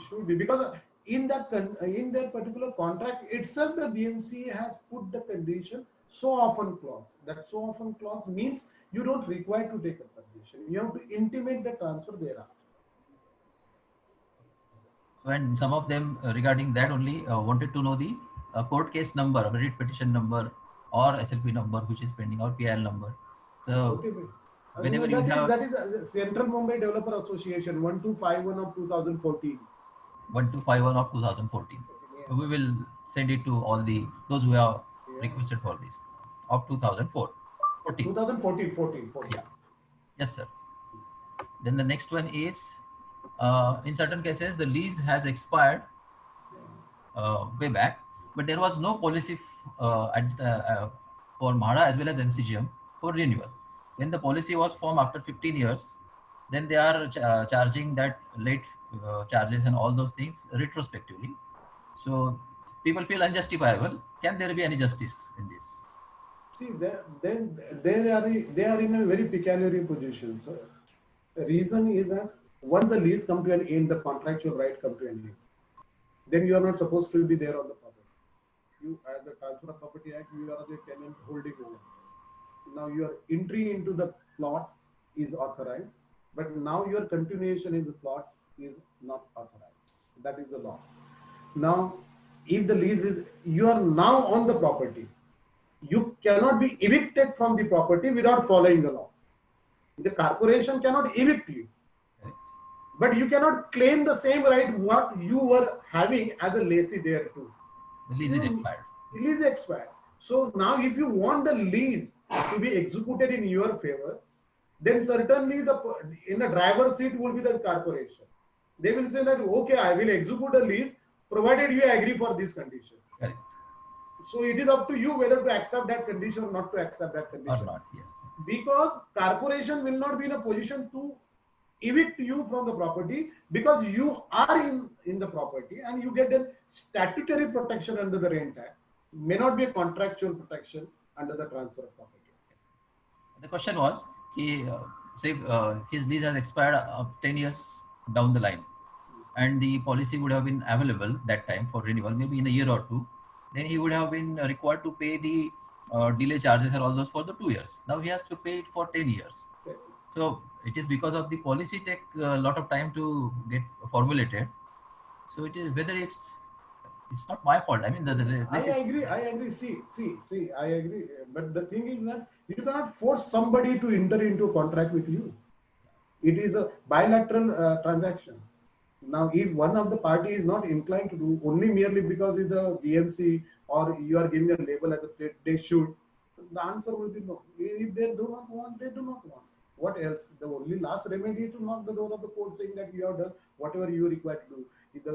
should be because in that particular contract itself, the BMC has put the condition so often clause. That so often clause means you don't require to take a permission. You have to intimate the transfer thereafter. So, and some of them regarding that only wanted to know the court case number, writ petition number, or SLP number which is pending, or PIL number. So whenever that is Central Mumbai Developer Association 1251 of 2014. 1251 of 2014. Yeah. We will send it to all those who have requested for this of 2014. 14. Yeah. Yes, sir. Then the next one is in certain cases the lease has expired way back, but there was no policy for MHADA as well as MCGM for renewal. When the policy was formed after 15 years, then they are charging that late charges and all those things retrospectively. So people feel unjustifiable. Can there be any justice in this? See, they are in a very peculiar position. So the reason is that once the lease comes to an end, the contractual right comes to an end. Then you are not supposed to be there on the property. You, as the Transfer of Property Act, you are the tenant holding over. Now your entry into the plot is authorized, but now your continuation in the plot is not authorized. That is the law. Now, if the lease is, you are now on the property, you cannot be evicted from the property without following the law. The corporation cannot evict you, but you cannot claim the same right what you were having as a lessee there too. The lease is expired. The lease is expired. So now if you want the lease to be executed in your favor, then certainly in the driver's seat will be the corporation. They will say that, okay, I will execute a lease provided you agree for this condition. Right. So it is up to you whether to accept that condition or not to accept that condition. Or not, yeah. Because corporation will not be in a position to evict you from the property because you are in the property and you get statutory protection under the Rent Act, may not be a contractual protection under the transfer of property. The question was, say his lease has expired 10 years down the line, and the policy would have been available that time for renewal, maybe in a year or two. Then he would have been required to pay the delay charges and all those for the 2 years. Now he has to pay it for 10 years. So it is because of the policy take a lot of time to get formulated. So it is whether it's not my fault. I mean, I agree. See, I agree. But the thing is that you cannot force somebody to enter into a contract with you. It is a bilateral transaction. Now, if one of the party is not inclined to do only merely because it's the BMC or you are giving a label as a state, they should. The answer will be no. If they do not want, they do not want. What else? The only last remedy is to knock the door of the court saying that you have done whatever you are required to do. If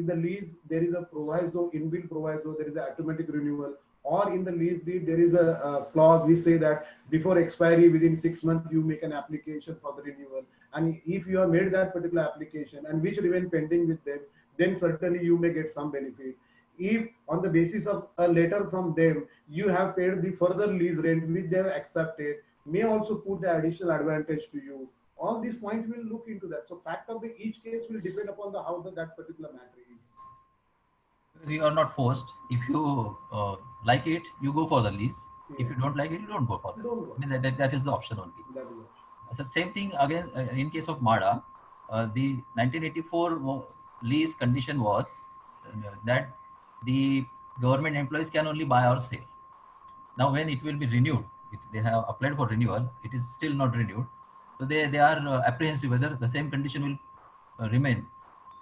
the lease, there is a proviso, inbuilt proviso, there is an automatic renewal, or in the lease deed, there is a clause which say that before expiry, within 6 months, you make an application for the renewal. And if you have made that particular application and which remain pending with them, then certainly you may get some benefit. If on the basis of a letter from them, you have paid the further lease rent which they have accepted, may also put the additional advantage to you. All these points will look into that. So fact of each case will depend upon how that particular matter is. You are not forced. If you like it, you go for the lease. If you don't like it, you don't go for the lease. I mean, that is the option only. So same thing again in case of MADA. The 1984 lease condition was that the government employees can only buy or sell. Now when it will be renewed, they have applied for renewal, it is still not renewed. So they are apprehensive whether the same condition will remain.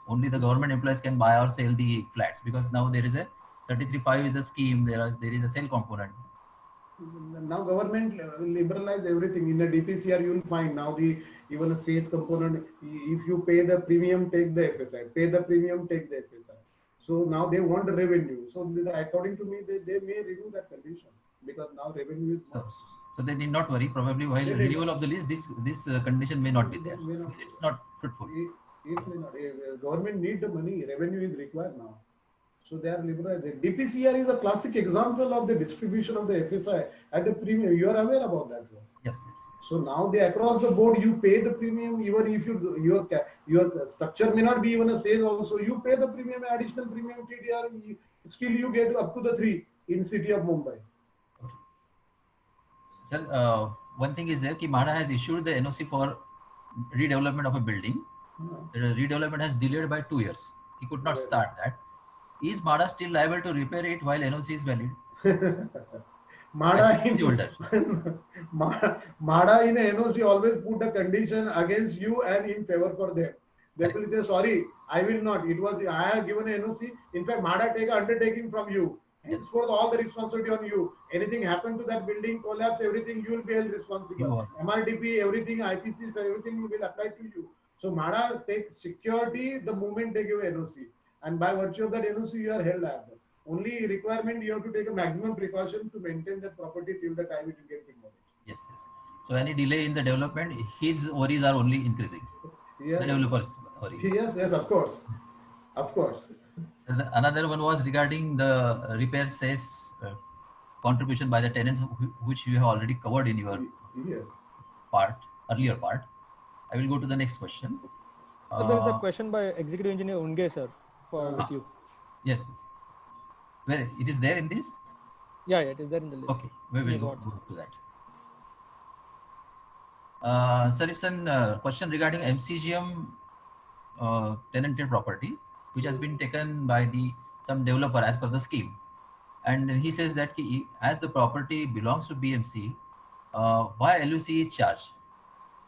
Only the government employees can buy or sell the flats, because now there is a 33.5 is a scheme, there is a sale component. Now government liberalize everything. In the DPCR you will find now even a sales component, if you pay the premium, take the FSI, pay the premium, take the FSI. So now they want the revenue. So according to me, they may remove that condition because now revenue is must. So they need not worry. Probably while renewal of the lease, this condition may not be there. It's not fruitful. It may not. Government need the money. Revenue is required now. So they are liberalized. DPCR is a classic example of the distribution of the FSI at the premium. You are aware about that one. Yes. So now they across the board you pay the premium, even if your structure may not be even a sale also, you pay the premium, additional premium TDR, still you get up to the 3 in city of Mumbai. Sir, one thing is there, MADA has issued the NOC for redevelopment of a building. The redevelopment has delayed by 2 years. He could not start that. Is MADA still liable to repair it while NOC is valid? MADA in a NOC always put a condition against you and in favor for them. They will say, sorry, I will not. I have given a NOC. In fact, MADA take an undertaking from you. Henceforth, all the responsibility on you. Anything happen to that building, collapse, everything, you will be held responsible. MRDP, everything, IPCs, everything will apply to you. So MADA takes security the moment they give a NOC. And by virtue of that NOC, you are held liable. Only requirement, you have to take a maximum precaution to maintain that property till the time it will get demolished. Yes. So any delay in the development, his worries are only increasing. Yes. The developers' worries. Yes, of course. Of course. Another one was regarding the repair cess contribution by the tenants, which you have already covered in your earlier part. I will go to the next question. So there is a question by Executive Engineer Unge, sir, with you. Yes. Where it is there in this? Yeah, it is there in the list. Okay, we will go to that. Sir, it's a question regarding MCGM tenanted property, which has been taken by some developer as per the scheme. And he says that as the property belongs to BMC, why LUC is charged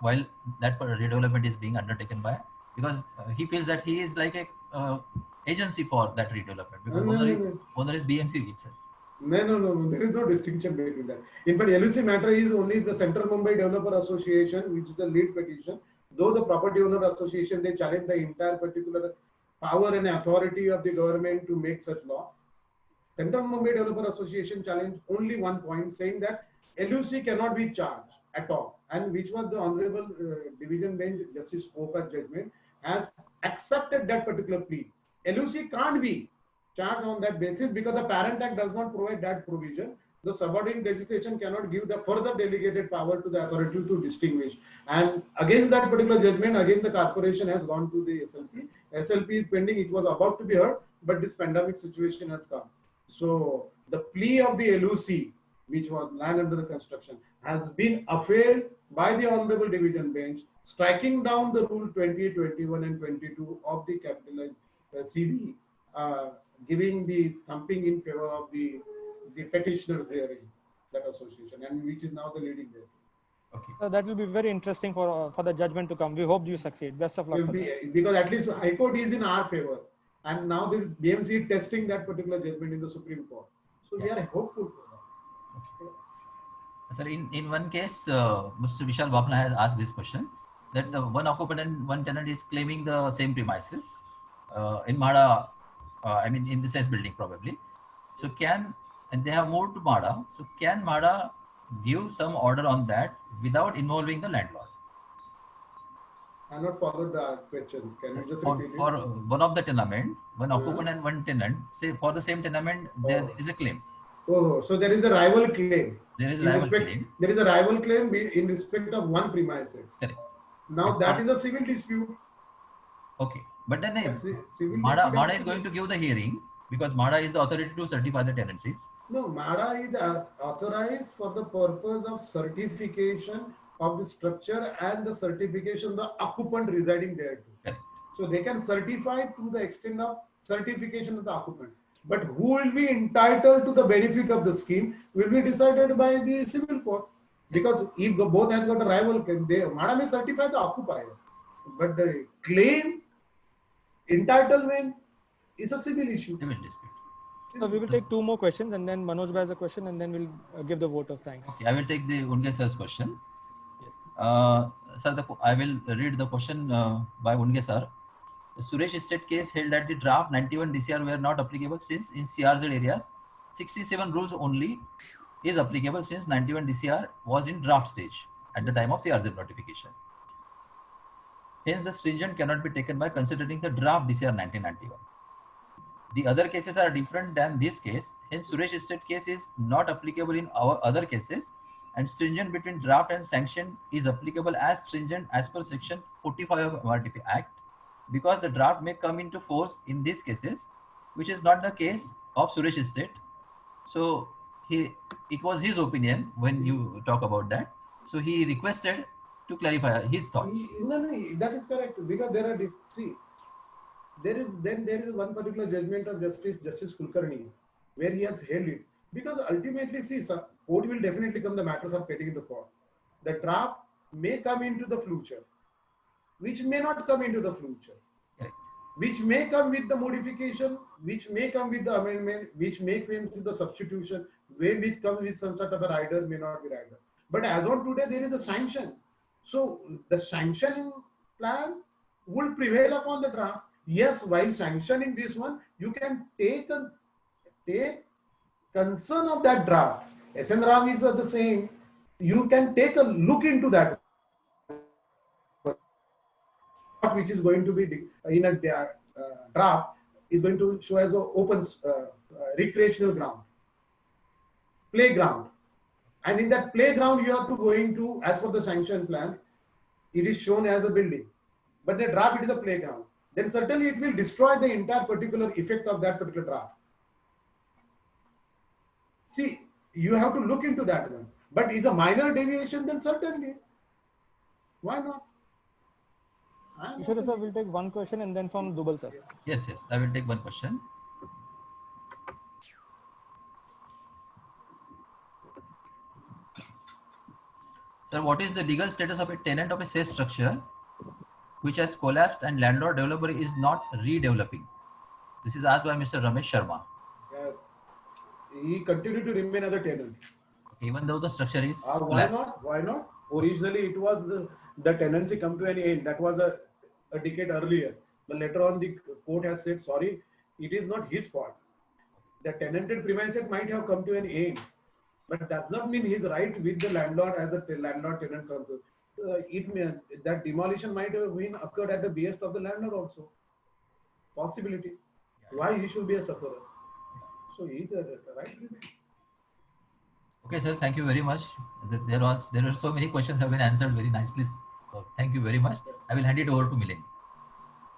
while that redevelopment is being undertaken by, because he feels that he is like a agency for that redevelopment, because owner is BMC itself. No. There is no distinction between that. In fact, LUC matter is only the Central Mumbai Developer Association, which is the lead petition. Though the property owner association, they challenge the entire particular power and authority of the government to make such law. Central Mumbai Developer Association challenged only one point, saying that LUC cannot be charged at all, and which was the Honorable Division Bench Justice Oka's judgment has accepted that particular plea. LUC can't be charged on that basis because the Parent Act does not provide that provision. The subordinate legislation cannot give the further delegated power to the authority to distinguish. And against that particular judgment, again the corporation has gone to the SLP. SLP is pending. It was about to be heard, but this pandemic situation has come. So the plea of the LOC, which was land under the construction, has been upheld by the Honorable Division Bench, striking down the Rule 20, 21 and 22 of the capitalized CV, giving the thumping in favor of the petitioners there in that association, and which is now the leading there. Okay. So that will be very interesting for the judgment to come. We hope you succeed. Best of luck. Because at least High Court is in our favor, and now the BMC is testing that particular judgment in the Supreme Court. So we are hopeful for that. Okay. Sir, in one case, Mr. Vishal Bapna has asked this question, that one occupant and one tenant is claiming the same premises in MHADA, I mean in the SES building probably. So and they have moved to MHADA. So can MHADA give some order on that without involving the landlord? I have not followed the question. Can you just repeat it? For one of the tenement, one occupant and one tenant, say for the same tenement, there is a claim. Oh, so there is a rival claim. There is a rival claim. There is a rival claim in respect of one premises. Correct. Now that is a civil dispute. Okay, but then MHADA is going to give the hearing because MHADA is the authority to certify the tenancies. No, MHADA is authorized for the purpose of certification of the structure and the certification of the occupant residing there too. Correct. So they can certify to the extent of certification of the occupant. But who will be entitled to the benefit of the scheme will be decided by the civil court. Because if both have got a rival claim, MHADA may certify the occupier. But the claim, entitlement is a civil issue. Civil dispute. So we will take two more questions and then Manoj has a question and then we'll give the vote of thanks. Okay, I will take the Unge sir's question. Yes. Sir, I will read the question by Unge sir. The Suresh Estate case held that the draft 91 DCR were not applicable since in CRZ areas, 67 rules only is applicable since 91 DCR was in draft stage at the time of CRZ notification. Hence, the stringent cannot be taken by considering the draft DCR 1991. The other cases are different than this case. Hence, Suresh Estate case is not applicable in our other cases, and stringent between draft and sanction is applicable as stringent as per section 45 of MRTP Act, because the draft may come into force in these cases, which is not the case of Suresh Estate. So it was his opinion when you talk about that. So he requested to clarify his thoughts. No, that is correct, because there are there is one particular judgment of Justice Kulkarni where he has held it, because ultimately court will definitely come, the matters are pending in the court. The draft may come into the future, which may not come into the future, which may come with the modification, which may come with the amendment, which may come with the substitution, which comes with some sort of a rider, may not be rider. But as on today, there is a sanction. So the sanctioning plan will prevail upon the draft. Yes, while sanctioning this one, you can take concern of that draft. SN Ram is the same. You can take a look into that, which is going to be in a draft is going to show as an open recreational ground, playground. And in that playground, you have to go into, as per the sanction plan, it is shown as a building. But the draft, it is a playground. Then certainly it will destroy the entire particular effect of that particular draft. See, you have to look into that one. But if a minor deviation, then certainly, why not? Ishwar sir, we'll take one question and then from Dubal sir. Yes, I will take one question. Sir, what is the legal status of a tenant of a SEZ structure which has collapsed and landlord developer is not redeveloping? This is asked by Mr. Ramesh Sharma. He continued to remain as a tenant. Even though the structure is why not? Why not? Originally, it was the tenancy come to an end. That was a decade earlier. But later on, the court has said, sorry, it is not his fault. The tenanted premises might have come to an end, but does not mean his right with the landlord as a landlord-tenant control. That demolition might have been occurred at the behest of the landlord also. Possibility. Why he should be a sufferer? So he is a right. Okay, sir. Thank you very much. There were so many questions have been answered very nicely. So thank you very much. I will hand it over to Milind.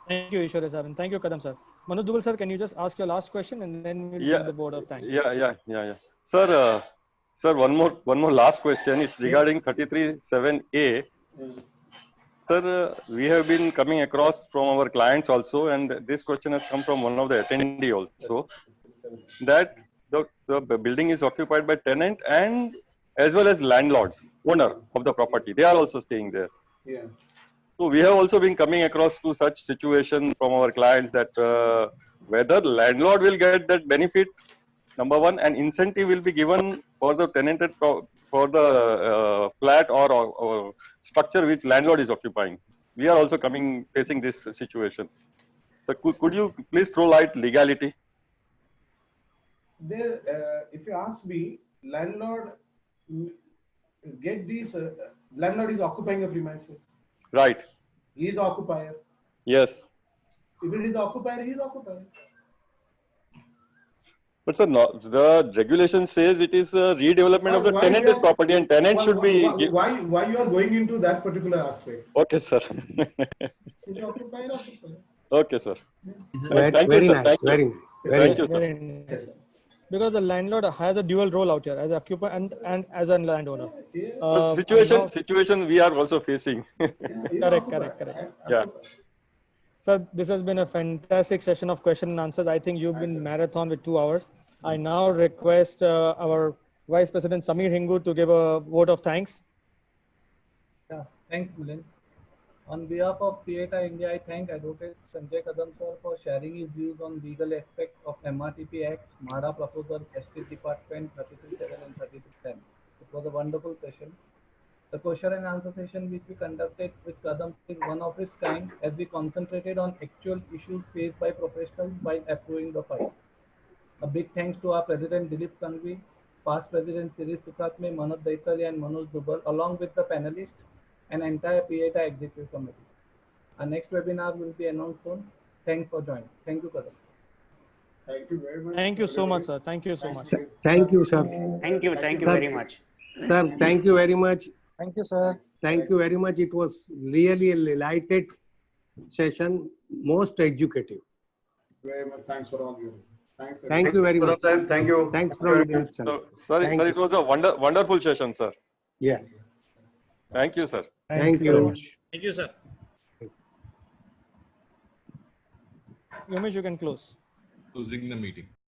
Thank you, Ishwar Saban. Thank you, Kadam sir. Manoj Dubal sir, can you just ask your last question and then we'll give the board of thanks. Yeah. Sir, one more last question. It's regarding 33(7)(a). Sir, we have been coming across from our clients also, and this question has come from one of the attendee also, that the building is occupied by tenant and as well as landlords, owner of the property. They are also staying there. Yeah. So we have also been coming across to such situation from our clients that whether landlord will get that benefit, number one, and incentive will be given for the tenanted for the flat or structure which landlord is occupying. We are also facing this situation. So could you please throw light legality? There, if you ask me, landlord get these. Landlord is occupying a premises. Right. He is occupier. Yes. If it is occupier, he is occupier. But sir, no, the regulation says it is a redevelopment of the tenanted property, and tenant should be. Why you are going into that particular aspect? Okay, sir. Is occupier? Okay, sir. Thank you, sir. Very nice. Very nice. Because the landlord has a dual role out here as an occupier and as a landowner. Situation we are also facing. Correct. Yeah. Sir, this has been a fantastic session of question and answers. I think you've been marathon with 2 hours. I now request our Vice President Samir Hingu to give a vote of thanks. Yeah, thanks, Milind. On behalf of Pieta India, I thank Advocate Sanjay Kadam sir for sharing his views on legal aspects of MRTP Acts, MADA proposal, ST Department 33.7 and 33.10. It was a wonderful session. The question and answer session which we conducted with Kadam is one of its kind, as we concentrated on actual issues faced by professionals while approving the file. A big thanks to our President Dilip Sanghvi, past President Siri Sukhatme, Manoj Daisali and Manoj Dubal, along with the panelists and entire Pieta Executive Committee. Our next webinar will be announced soon. Thanks for joining. Thank you, Kadam. Thank you very much. Thank you so much, sir. Thank you so much. Thank you, sir. Thank you very much. Sir, thank you very much. Thank you, sir. Thank you very much. It was really a lighted session, most educative. Very much. Thanks for all you. Thanks. Thank you very much. Thank you. Thanks from Dilip sir. Sir, it was a wonderful session, sir. Yes. Thank you, sir. Thank you. Thank you, sir. Yomesh, you can close. Closing the meeting.